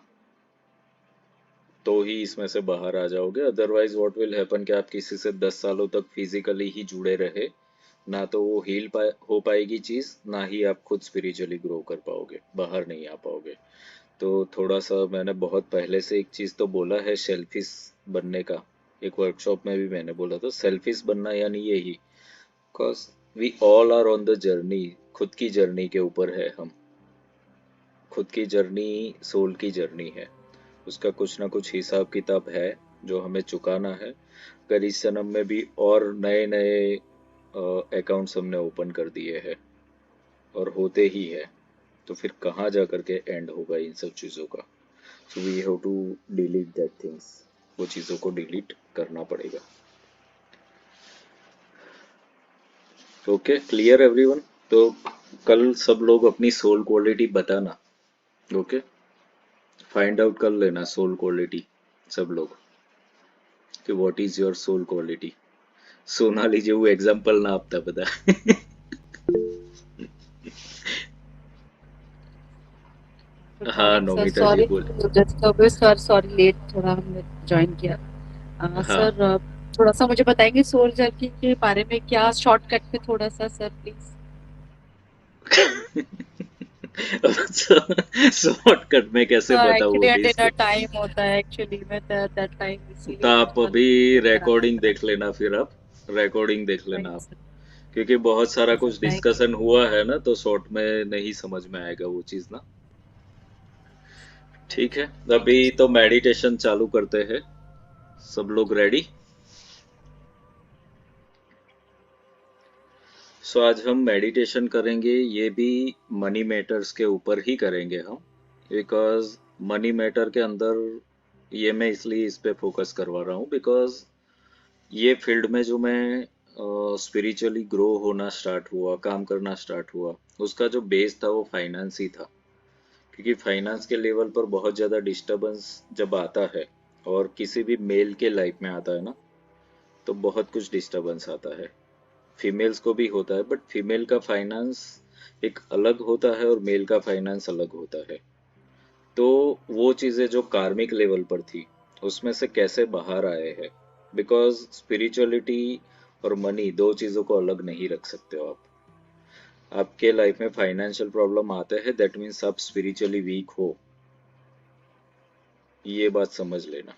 तो ही इसमें से बाहर आ जाओगे. अदरवाइज व्हाट विल हैपन कि आप किसी से 10 सालों तक फिजिकली ही जुड़े रहे, ना तो वो हो पाएगी चीज, ना ही आप खुद स्पिरिचुअली ग्रो कर पाओगे, बाहर नहीं आ पाओगे. तो थोड़ा सा मैंने बहुत पहले से एक चीज तो बोला है सेल्फिश बनने का, एक वर्कशॉप में भी मैंने बोला था सेल्फिश बनना यानी यही, because we all are on the journey. खुद की जर्नी के ऊपर है हम, खुद की जर्नी सोल की जर्नी है, उसका कुछ ना कुछ हिसाब किताब है जो हमें चुकाना है. अगर इस जन्म में भी और नए नए अकाउंट्स हमने ओपन कर दिए हैं और होते ही है, तो फिर कहाँ जा करके एंड होगा इन सब चीज़ों का. So we have to delete that things, वो चीज़ों को डिलीट करना पड़ेगा. Okay, clear everyone. तो कल सब लोग अपनी सोल क्वालिटी बताना. ओके, फाइंड आउट कर लेना सोल क्वालिटी सब लोग कि what is your soul quality. Sonali જેવું એક્ઝામ્પલ ના આપતા બધા. गुड हाँ morning sir, Nomita ji sorry बोल. To disturb you sir, sorry late थोड़ा हमने ज्वाइन किया. हाँ. सर थोड़ा सा मुझे बताएंगे सोल जर्नी के बारे में, क्या शॉर्टकट में थोड़ा सा सर प्लीज. शॉर्टकट में कैसे बताऊँ एक्चुअली अभी डिनर इसको. टाइम होता है एक्चुअली में दैट टाइम, तो इसीलिए आप थोड़ा अभी लेट कराना रिकॉर्डिंग पड़ा. देख लेना, फिर आप रिकॉर्डिंग देख लेना राइट आप, सर. क्योंकि बहुत सारा सर कुछ थैंक यू. डिस्कशन हुआ है ना, तो शॉर्ट में नहीं समझ में आएगा वो चीज़ ना. ठीक है, थैंक अभी यू तो सर. मेडिटेशन चालू करते हैं. सब लोग रेडी? सो आज हम मेडिटेशन करेंगे, ये भी मनी मैटर्स के ऊपर ही करेंगे हम, बिकॉज मनी मैटर के अंदर ये मैं इसलिए इस पे फोकस करवा रहा हूँ बिकॉज ये फील्ड में जो मैं स्पिरिचुअली ग्रो होना स्टार्ट हुआ, काम करना स्टार्ट हुआ, उसका जो बेस था वो फाइनेंस ही था. क्योंकि फाइनेंस के लेवल पर बहुत ज़्यादा डिस्टरबेंस जब आता है, और किसी भी मेल के लाइफ में आता है ना, तो बहुत कुछ डिस्टरबेंस आता है. फीमेल्स को भी होता है, बट फीमेल का फाइनेंस एक अलग होता है और मेल का फाइनेंस अलग होता है. तो वो चीज़ें जो कार्मिक लेवल पर थी, उसमें से कैसे बाहर आए हैं, बिकॉज स्पिरिचुअलिटी और मनी दो चीज़ों को अलग नहीं रख सकते हो आप. आपके लाइफ में फाइनेंशियल प्रॉब्लम आते हैं, दैट मीन्स आप स्पिरिचुअली वीक हो, ये बात समझ लेना.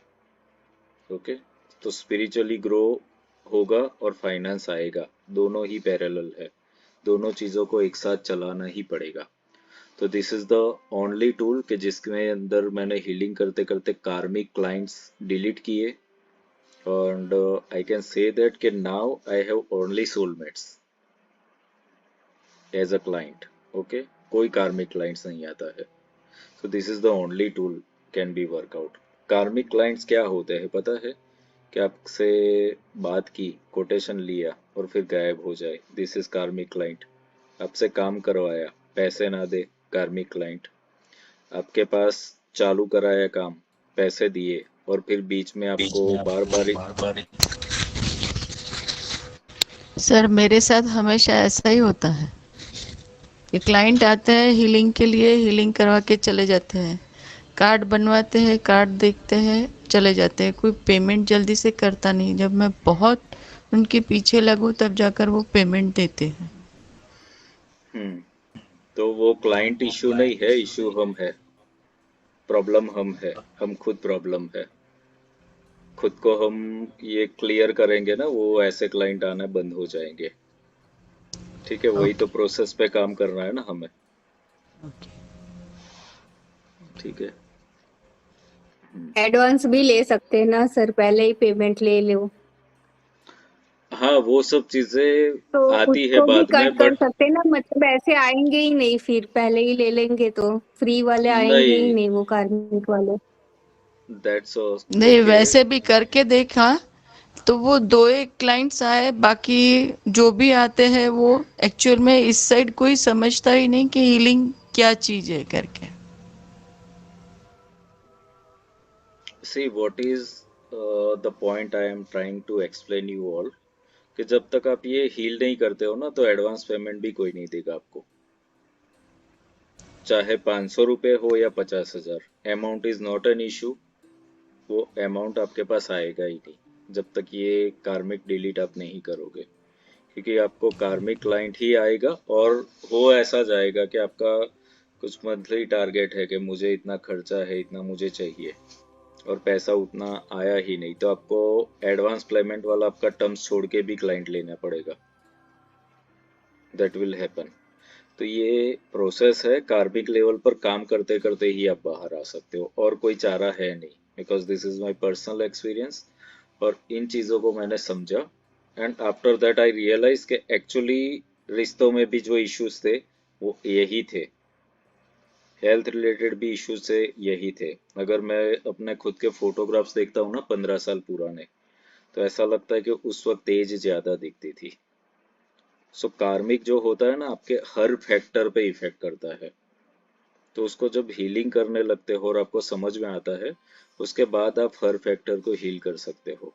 ओके, तो स्पिरिचुअली ग्रो होगा और फाइनेंस आएगा, दोनों ही पैरेलल है, दोनों चीज़ों को एक साथ चलाना ही पड़ेगा. तो this is the only tool कि जिसके अंदर मैंने हीलिंग करते करते कार्मिक क्लाइंट्स डिलीट किए, and I can say that कि now I have only soulmates as a client. Okay, कोई कार्मिक क्लाइंट्स नहीं आता है. So this is the only tool can be workout. Karmic clients क्या होते हैं पता है? कि आपसे बात की, कोटेशन लिया और फिर गायब हो जाए, दिस इज कार्मिक क्लाइंट. आपसे काम करवाया, पैसे ना दे, कार्मिक क्लाइंट. आपके पास चालू कराया काम, पैसे दिए, और फिर बीच में आपको बार बार सर मेरे साथ हमेशा ऐसा ही होता है कि क्लाइंट आते हैं हीलिंग के लिए, हीलिंग करवा के चले जाते हैं, कार्ड बनवाते हैं, कार्ड देखते हैं, चले जाते हैं, कोई पेमेंट जल्दी से करता नहीं। जब मैं बहुत उनके पीछे लगूं तब जाकर वो पेमेंट देते हैं। तो वो क्लाइंट इशू नहीं है, इशू हम है, प्रॉब्लम हम है, हम खुद प्रॉब्लम है। खुद को हम ये क्लियर करेंगे ना, वो ऐसे क्लाइंट आना बंद हो जाएंगे। ठीक है, वही तो प्रोसेस पे काम करना है ना हमें। ठीक है, एडवांस भी ले सकते हैं ना सर, पहले ही पेमेंट ले लो हाँ वो सब चीजें तो आती है उसको भी बाद में, कट कर बट सकते हैं ना, मतलब ऐसे आएंगे ही नहीं, फिर पहले ही ले लेंगे तो फ्री वाले आएंगे ही नहीं, नहीं, वो कार्मिक वाले। दैट्स नहीं, ओके। वैसे भी करके देखा तो वो दो एक क्लाइंट्स आए, बाकी जो भी आते हैं वो एक्चुअल में इस साइड कोई समझता ही नहीं कि हीलिंग क्या चीज है करके। See what is the point I am trying to explain you all, कि जब तक आप ये हील नहीं करते हो ना, तो एडवांस पेमेंट भी कोई नहीं देगा आपको, चाहे 500 रुपये हो या 50,000। Amount is not an issue, वो अमाउंट आपके पास आएगा ही नहीं जब तक ये कार्मिक डिलीट आप नहीं करोगे, क्योंकि आपको कार्मिक क्लाइंट ही आएगा और हो ऐसा जाएगा कि आपका कुछ मंथली टारगेट है कि मुझे इतना खर्चा है, इतना मुझे चाहिए, और पैसा उतना आया ही नहीं, तो आपको एडवांस पेमेंट वाला आपका टर्म्स छोड़ के भी क्लाइंट लेना पड़ेगा। That will happen. तो ये प्रोसेस है, कार्मिक लेवल पर काम करते करते ही आप बाहर आ सकते हो, और कोई चारा है नहीं, because this is my personal experience, और इन चीज़ों को मैंने समझा, and after that I realize कि एक्चुअली रिश्तों में भी जो इश्यूज थे वो यही थे, हेल्थ रिलेटेड भी इश्यूज थे, यही थे। अगर मैं अपने खुद के फोटोग्राफ्स देखता हूँ ना 15 साल पुराने, तो ऐसा लगता है कि उस वक्त एज ज्यादा दिखती थी। सो कार्मिक जो होता है ना, आपके हर फैक्टर पे इफेक्ट करता है, तो उसको जब हीलिंग करने लगते हो और आपको समझ में आता है, उसके बाद आप हर फैक्टर को हील कर सकते हो।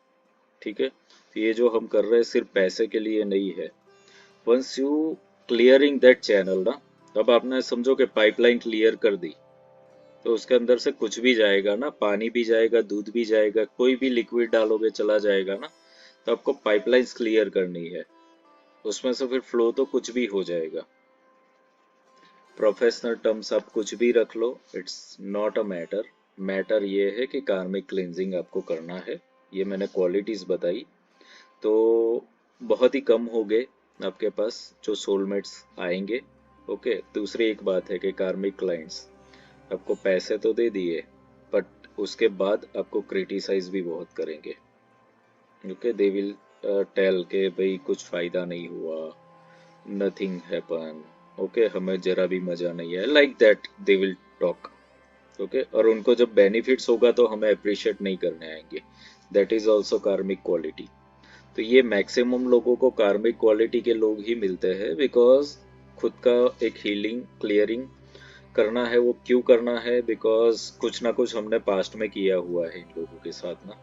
ठीक है, तो ये जो हम कर रहे हैं सिर्फ पैसे के लिए नहीं है। Once you clearing that channel ना, अब आपने समझो कि पाइपलाइन क्लियर कर दी, तो उसके अंदर से कुछ भी जाएगा ना, पानी भी जाएगा, दूध भी जाएगा, कोई भी लिक्विड डालोगे चला जाएगा ना, तो आपको पाइपलाइंस क्लियर करनी है, उसमें से फिर फ्लो तो कुछ भी हो जाएगा। प्रोफेशनल टर्म्स आप कुछ भी रख लो, it's not a matter. Matter ये है कि कार्मिक क्लिनजिंग आपको करना है। ये मैंने क्वालिटीज बताई, तो बहुत ही कम हो गए आपके पास जो सोलमेट्स आएंगे। ओके, दूसरी एक बात है कि कार्मिक क्लाइंट्स आपको पैसे तो दे दिए, बट उसके बाद आपको क्रिटिसाइज भी बहुत करेंगे। ओके, दे विल टेल के भाई कुछ फायदा नहीं हुआ, नथिंग हैपन, ओके, हमें जरा भी मजा नहीं है, like that they will talk. Okay, और उनको जब बेनिफिट्स होगा तो हमें अप्रिशिएट नहीं करने आएंगे। दैट इज ऑल्सो कार्मिक क्वालिटी। तो ये मैक्सिमम लोगों को कार्मिक क्वालिटी के लोग ही मिलते हैं, बिकॉज खुद का एक हीलिंग क्लियरिंग करना है। वो क्यों करना है? बिकॉज कुछ ना कुछ हमने पास्ट में किया हुआ है इन लोगों के साथ ना,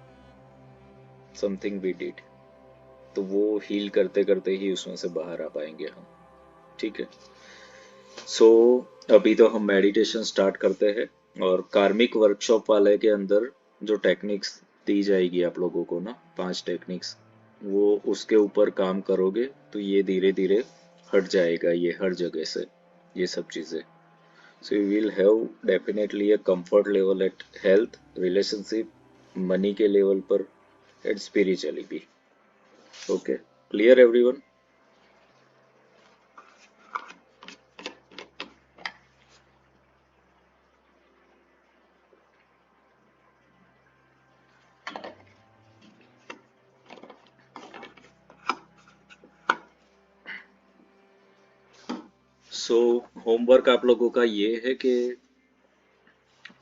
समथिंग वी डिड, तो वो हील करते करते ही उसमें से बाहर आ पाएंगे हम। ठीक है, सो अभी तो हम मेडिटेशन स्टार्ट करते हैं, और कार्मिक वर्कशॉप वाले के अंदर जो टेक्निक्स दी जाएगी आप लोगों को ना, 5 टेक्निक्स, वो उसके ऊपर काम करोगे तो ये धीरे धीरे हट जाएगा, ये हर जगह से ये सब चीज़ें। So you will have definitely a comfort level at health, relationship, money के लेवल पर, एंड स्पिरिचुअली भी। Okay, clear everyone? So homework आप लोगों का ये है कि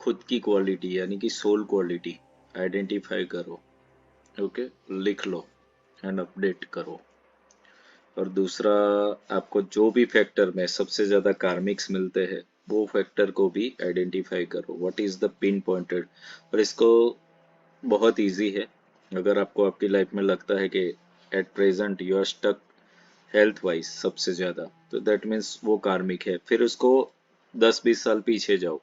खुद की क्वालिटी यानी कि सोल क्वालिटी आइडेंटिफाई करो। ओके, लिख लो एंड अपडेट करो। और दूसरा, आपको जो भी फैक्टर में सबसे ज्यादा कार्मिक्स मिलते हैं, वो फैक्टर को भी आइडेंटिफाई करो, what is the pin pointed, और इसको बहुत इजी है। अगर आपको आपकी लाइफ में लगता है कि at present you are stuck health wise सबसे ज्यादा, तो दैट मीन्स वो कार्मिक है। फिर उसको 10-20 साल पीछे जाओ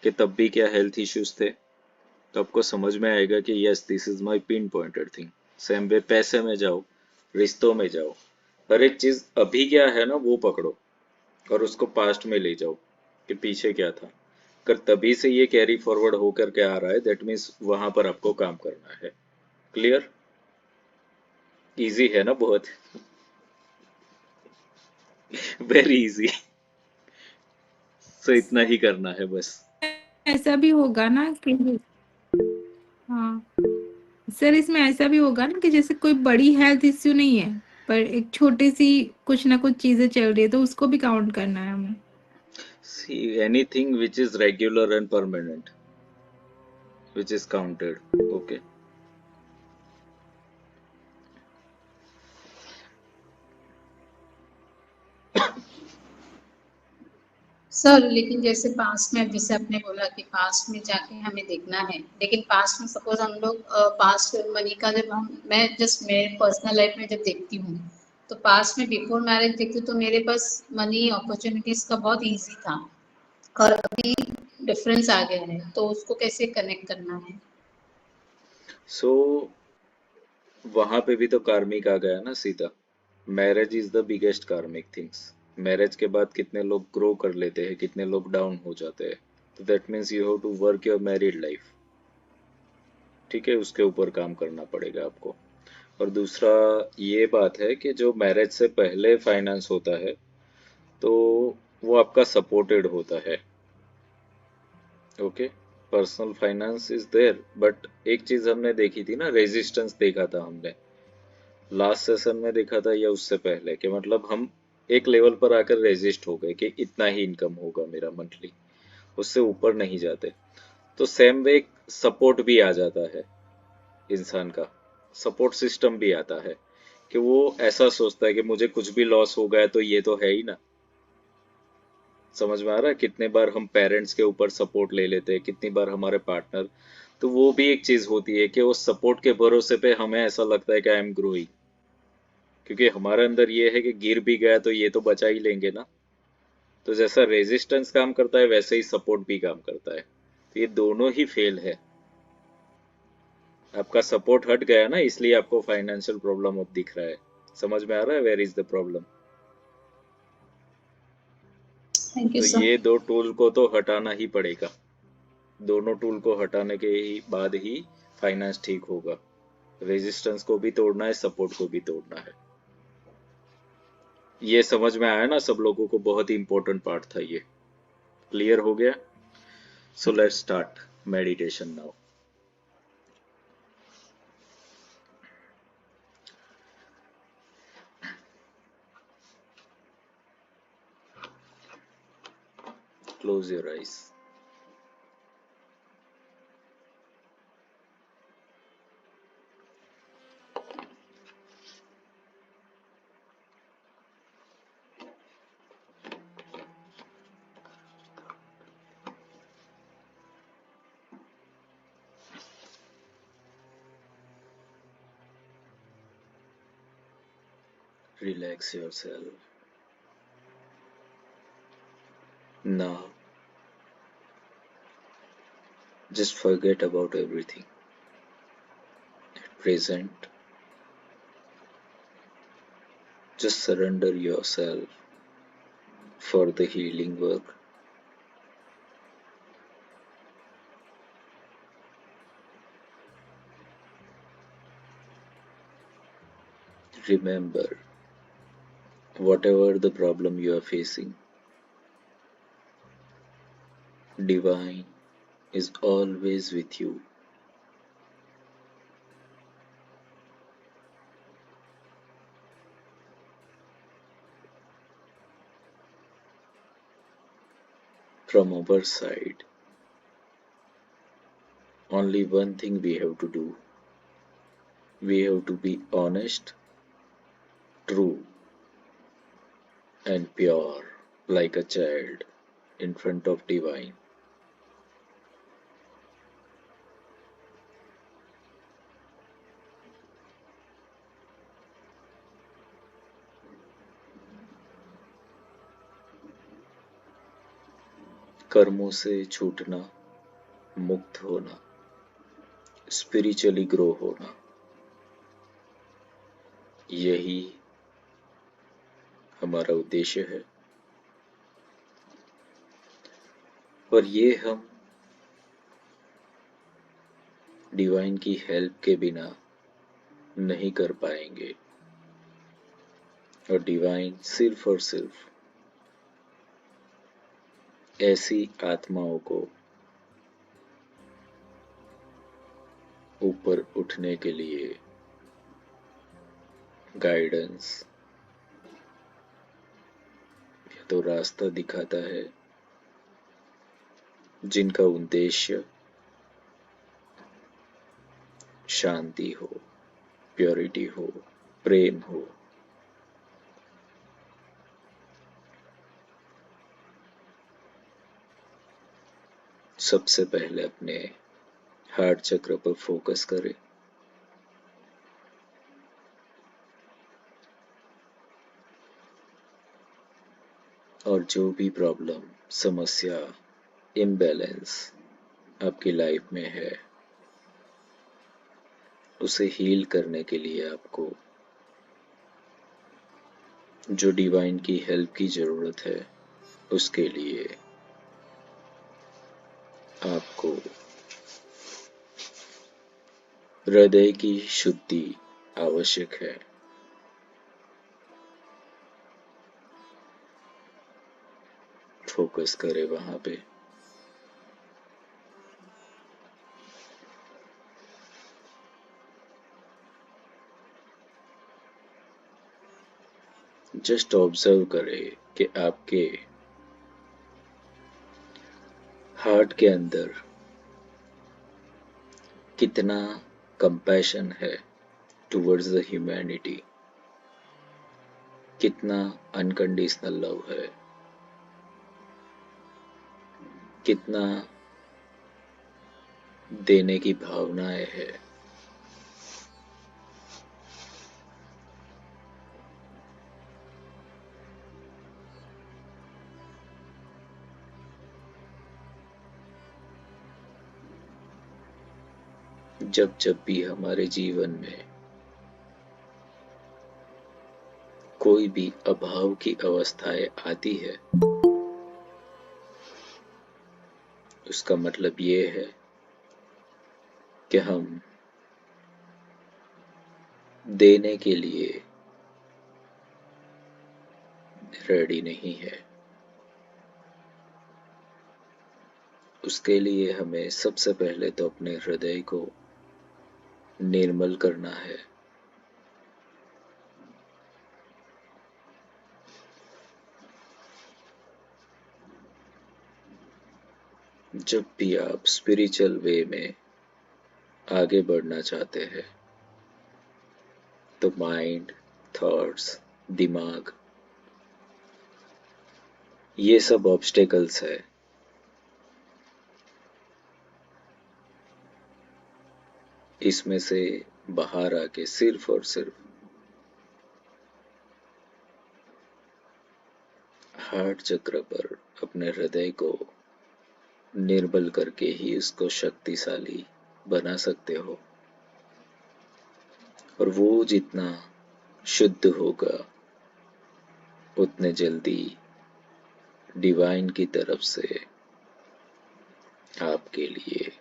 कि तब भी क्या हेल्थ इश्यूज थे, तो आपको समझ में आएगा कि yes this is my pin pointed thing. Same way पैसे में जाओ, रिश्तों में जाओ, हर एक चीज अभी क्या है ना वो पकड़ो और उसको पास्ट में ले जाओ कि पीछे क्या था। अगर तभी से ये कैरी फॉरवर्ड होकर के आ रहा है, दैट मीन्स वहां पर आपको काम करना है। क्लियर? इजी है ना बहुत? Very easy. सो इतना ही करना है बस। ऐसा भी होगा ना कि हाँ सर, इसमें ऐसा भी होगा ना कि जैसे कोई बड़ी हेल्थ इश्यू नहीं है, पर एक छोटी सी कुछ ना कुछ चीजें चल रही है, तो उसको भी काउंट करना है हमें। See anything which is regular and permanent which is counted. Okay. Sir लेकिन जैसे पास्ट में, जैसे आपने बोला कि पास्ट में जाके हमें देखना है, लेकिन पास्ट में सपोज हम लोग पास्ट मनी का जब हम, मैं जस्ट मेरे पर्सनल लाइफ में जब देखती हूँ, तो पास्ट में बिफोर मैरिज देखती हूँ तो मेरे पास मनी अपॉर्चुनिटीज का बहुत इजी था, और अभी डिफरेंस आ गया है, तो उसको कैसे कनेक्ट करना है? सो वहां पे भी तो कार्मिक आ गया ना सीधा। मैरिज इज द बिगेस्ट कार्मिक थिंग्स। मैरिज के बाद कितने लोग ग्रो कर लेते हैं, कितने लोग डाउन हो जाते हैं, तो that means you have to work your married life. ठीक है, उसके ऊपर काम करना पड़ेगा आपको। और दूसरा ये बात है कि जो मैरिज से पहले फाइनेंस होता है, तो वो आपका सपोर्टेड होता है। Okay, personal finance is there, but एक चीज हमने देखी थी ना, रेजिस्टेंस देखा था हमने लास्ट सेशन में, देखा था या उससे पहले, कि मतलब हम एक लेवल पर आकर रेजिस्ट हो गए कि इतना ही इनकम होगा मेरा मंथली, उससे ऊपर नहीं जाते। तो सेम वे सपोर्ट भी आ जाता है इंसान का, सपोर्ट सिस्टम भी आता है कि वो ऐसा सोचता है कि मुझे कुछ भी लॉस हो गया तो ये तो है ही ना। समझ में आ रहा है? कितने बार हम पेरेंट्स के ऊपर सपोर्ट ले लेते हैं, कितनी बार हमारे पार्टनर। तो वो भी एक चीज होती है कि उस सपोर्ट के भरोसे पे हमें ऐसा लगता है कि आई एम ग्रोइंग, क्योंकि हमारे अंदर ये है कि गिर भी गया तो ये तो बचा ही लेंगे ना। तो जैसा रेजिस्टेंस काम करता है वैसे ही सपोर्ट भी काम करता है, तो ये दोनों ही फेल है। आपका सपोर्ट हट गया ना, इसलिए आपको फाइनेंशियल प्रॉब्लम अब दिख रहा है। समझ में आ रहा है where is the problem? Thank you तो सर। ये दो टूल को तो हटाना ही पड़ेगा। दोनों टूल को हटाने के ही बाद ही फाइनेंस ठीक होगा। रेजिस्टेंस को भी तोड़ना है, सपोर्ट को भी तोड़ना है। ये समझ में आया ना सब लोगों को? बहुत ही इंपॉर्टेंट पार्ट था ये। क्लियर हो गया? So let's start meditation now. Close your eyes. Relax yourself. Now, just forget about everything. At present, just surrender yourself for the healing work. Remember, whatever the problem you are facing, Divine is always with you. From our side, only one thing we have to do. We have to be honest, true, and pure like a child in front of Divine. कर्मों से छूटना, मुक्त होना, spiritually grow होना, यही हमारा उद्देश्य है। और ये हम डिवाइन की हेल्प के बिना नहीं कर पाएंगे। और डिवाइन सिर्फ और सिर्फ ऐसी आत्माओं को ऊपर उठने के लिए गाइडेंस या तो रास्ता दिखाता है, जिनका उद्देश्य शांति हो, प्योरिटी हो, प्रेम हो। सबसे पहले अपने हार्ट चक्र पर फोकस करें। और जो भी प्रॉब्लम, समस्या, इम्बैलेंस आपकी लाइफ में है, उसे हील करने के लिए आपको जो डिवाइन की हेल्प की जरूरत है, उसके लिए आपको हृदय की शुद्धि आवश्यक है। फोकस करें वहां पे। जस्ट ऑब्जर्व करें कि आपके हार्ट के अंदर कितना कंपैशन है टुवर्ड्स द ह्यूमैनिटी, कितना अनकंडीशनल लव है, कितना देने की भावनाएं है। जब जब भी हमारे जीवन में कोई भी अभाव की अवस्थाएं आती है, उसका मतलब ये है कि हम देने के लिए रेडी नहीं है। उसके लिए हमें सबसे पहले तो अपने हृदय को निर्मल करना है। जब भी आप स्पिरिचुअल वे में आगे बढ़ना चाहते हैं, तो माइंड, थॉट्स, दिमाग, ये सब ऑब्स्टेकल्स है। इसमें से बाहर आके सिर्फ और सिर्फ हार्ट चक्र पर अपने हृदय को निर्बल करके ही उसको शक्तिशाली बना सकते हो। और वो जितना शुद्ध होगा, उतने जल्दी डिवाइन की तरफ से आपके लिए,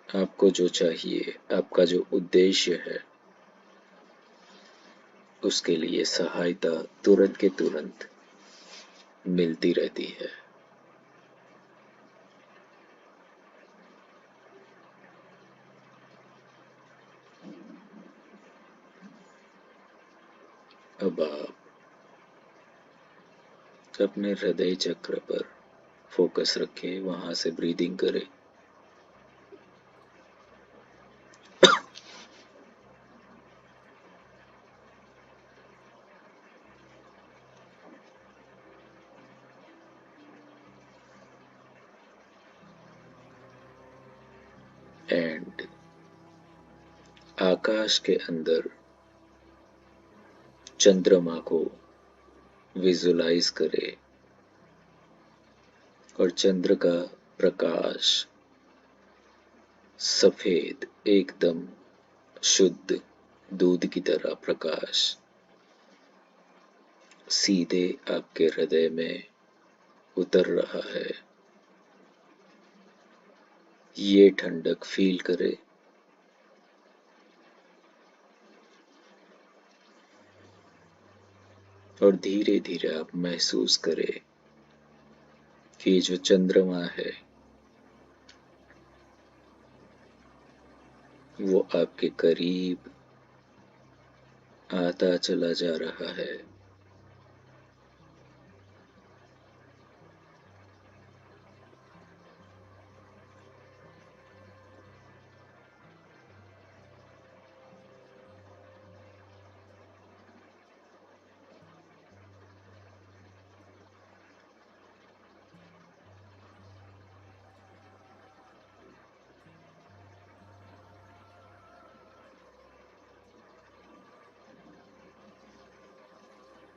आपको जो चाहिए, आपका जो उद्देश्य है, उसके लिए सहायता तुरंत के तुरंत मिलती रहती है। अब आप अपने हृदय चक्र पर फोकस रखें, वहां से ब्रीदिंग करें। एंड आकाश के अंदर चंद्रमा को विजुलाइज करें। और चंद्र का प्रकाश सफेद, एकदम शुद्ध दूध की तरह प्रकाश सीधे आपके हृदय में उतर रहा है। ये ठंडक फील करें। और धीरे धीरे आप महसूस करें कि जो चंद्रमा है वो आपके करीब आता चला जा रहा है।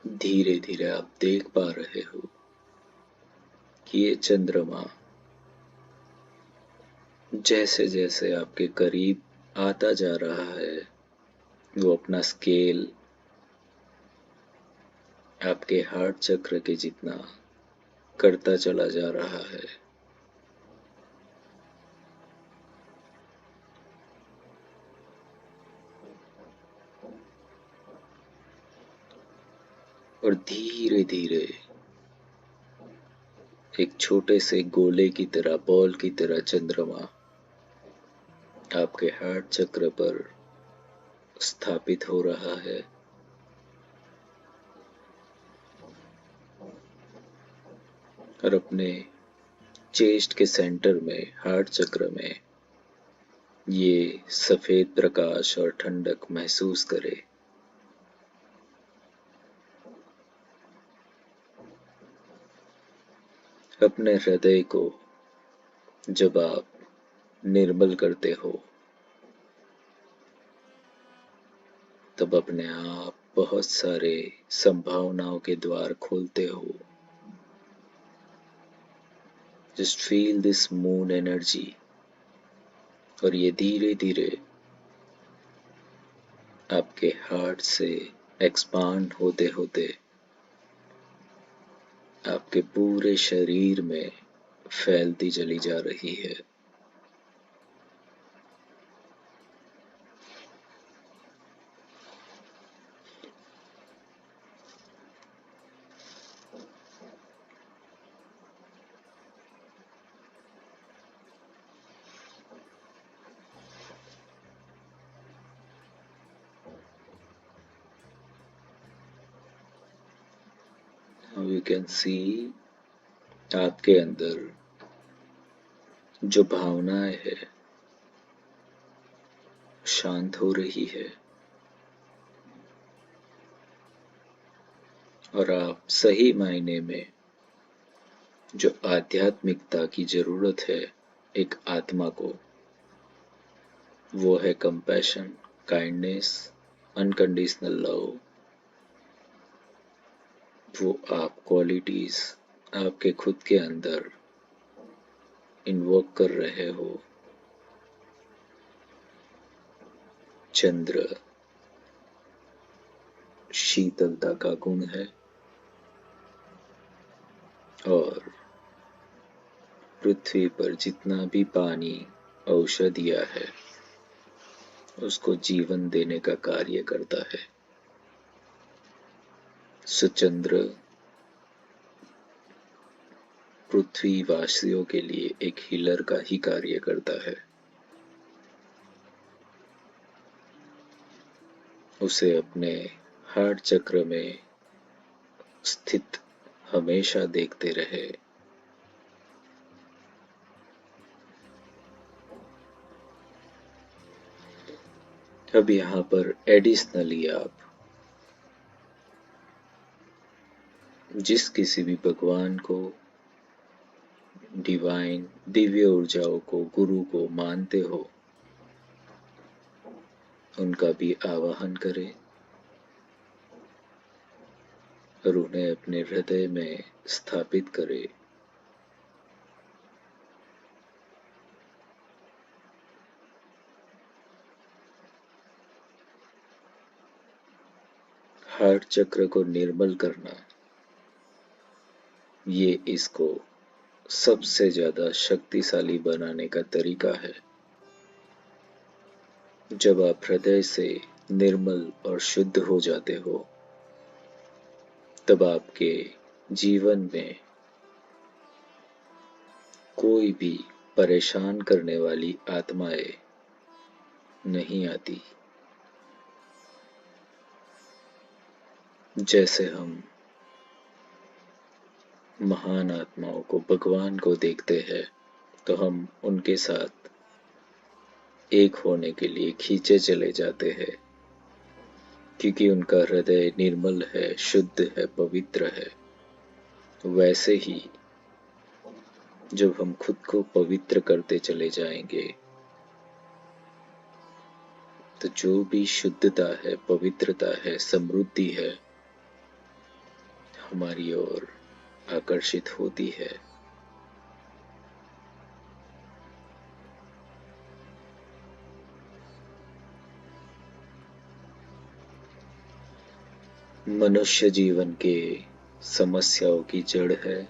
धीरे धीरे आप देख पा रहे हो कि ये चंद्रमा जैसे जैसे आपके करीब आता जा रहा है वो अपना स्केल आपके हार्ट चक्र के जितना करता चला जा रहा है। और धीरे धीरे एक छोटे से गोले की तरह, बॉल की तरह चंद्रमा आपके हार्ट चक्र पर स्थापित हो रहा है। और अपने चेस्ट के सेंटर में, हार्ट चक्र में ये सफेद प्रकाश और ठंडक महसूस करे। अपने हृदय को जब आप निर्मल करते हो तब अपने आप बहुत सारे संभावनाओं के द्वार खोलते हो। Just feel this moon energy. और ये धीरे धीरे आपके हार्ट से एक्सपांड होते होते आपके पूरे शरीर में फैलती चली जा रही है। Now you can see आपके अंदर जो भावनाएं है शांत हो रही है और आप सही मायने में जो आध्यात्मिकता की जरूरत है एक आत्मा को, वो है कंपैशन, काइंडनेस, अनकंडीशनल लव। वो आप क्वालिटीज आपके खुद के अंदर इन्वोक कर रहे हो। चंद्र शीतलता का गुण है और पृथ्वी पर जितना भी पानी, औषधियां है उसको जीवन देने का कार्य करता है। चंद्र पृथ्वी वासियों के लिए एक हीलर का ही कार्य करता है। उसे अपने हार्ट चक्र में स्थित हमेशा देखते रहे। अब यहाँ पर एडिशनली आप जिस किसी भी भगवान को, डिवाइन, दिव्य ऊर्जाओं को, गुरु को मानते हो, उनका भी आवाहन करें और उन्हें अपने हृदय में स्थापित करें। हार्ट चक्र को निर्मल करना, ये इसको सबसे ज्यादा शक्तिशाली बनाने का तरीका है। जब आप हृदय से निर्मल और शुद्ध हो जाते हो, तब आपके जीवन में कोई भी परेशान करने वाली आत्माएं नहीं आती। जैसे हम महान आत्माओं को, भगवान को देखते हैं, तो हम उनके साथ एक होने के लिए खींचे चले जाते हैं, क्योंकि उनका हृदय निर्मल है, शुद्ध है, पवित्र है। वैसे ही जब हम खुद को पवित्र करते चले जाएंगे, तो जो भी शुद्धता है, पवित्रता है, समृद्धि है, हमारी ओर आकर्षित होती है। मनुष्य जीवन के समस्याओं की जड़ है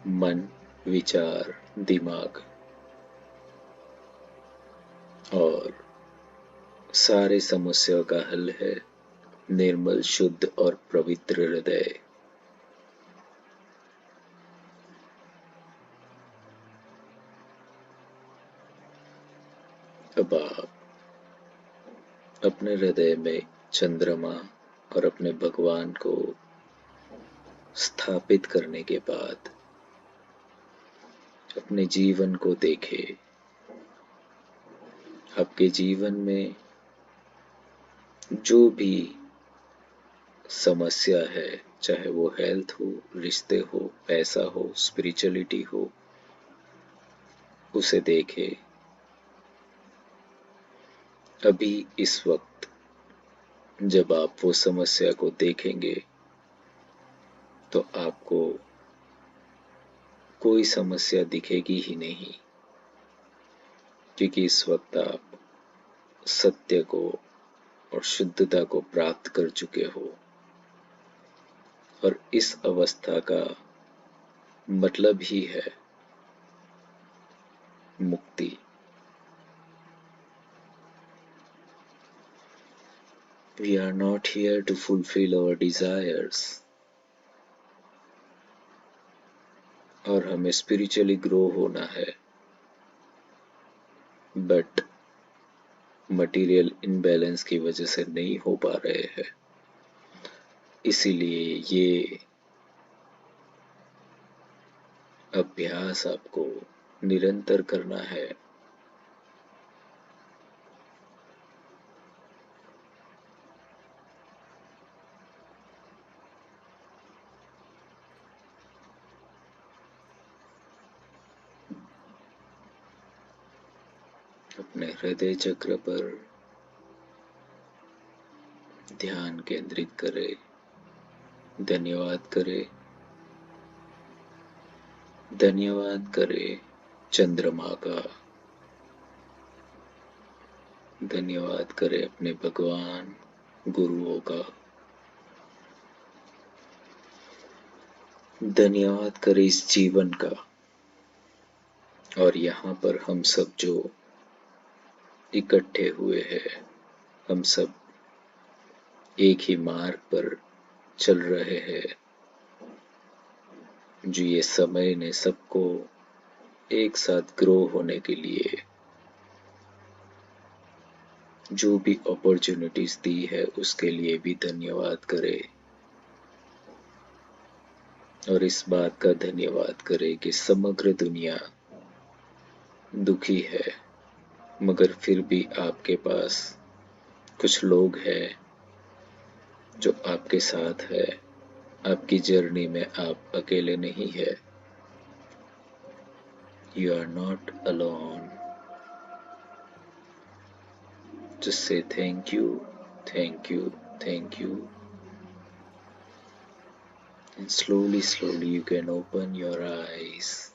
मन, विचार, दिमाग, और सारे समस्याओं का हल है निर्मल, शुद्ध और पवित्र हृदय। अब आप अपने हृदय में चंद्रमा और अपने भगवान को स्थापित करने के बाद अपने जीवन को देखें। आपके जीवन में जो भी समस्या है, चाहे वो हेल्थ हो, रिश्ते हो, पैसा हो, स्पिरिचुअलिटी हो, उसे देखें। अभी इस वक्त जब आप वो समस्या को देखेंगे, तो आपको कोई समस्या दिखेगी ही नहीं, क्योंकि इस वक्त आप सत्य को और शुद्धता को प्राप्त कर चुके हो। और इस अवस्था का मतलब ही है मुक्ति। We are not here to fulfill our desires, और हमें स्पिरिचुअली ग्रो होना है, बट मटेरियल इनबैलेंस की वजह से नहीं हो पा रहे हैं। इसीलिए ये अभ्यास आपको निरंतर करना है। अपने हृदय चक्र पर ध्यान केंद्रित करें, धन्यवाद करें, धन्यवाद करें चंद्रमा का, धन्यवाद करें अपने भगवान, गुरुओं का, धन्यवाद करें इस जीवन का। और यहाँ पर हम सब जो इकट्ठे हुए हैं, हम सब एक ही मार्ग पर चल रहे हैं, जो ये समय ने सबको एक साथ ग्रो होने के लिए जो भी अपॉर्चुनिटीज दी है, उसके लिए भी धन्यवाद करें। और इस बात का धन्यवाद करें कि समग्र दुनिया दुखी है, मगर फिर भी आपके पास कुछ लोग हैं जो आपके साथ है। आपकी जर्नी में आप अकेले नहीं है। You are not alone. Just say thank you, thank you, thank you. And slowly you can open your eyes.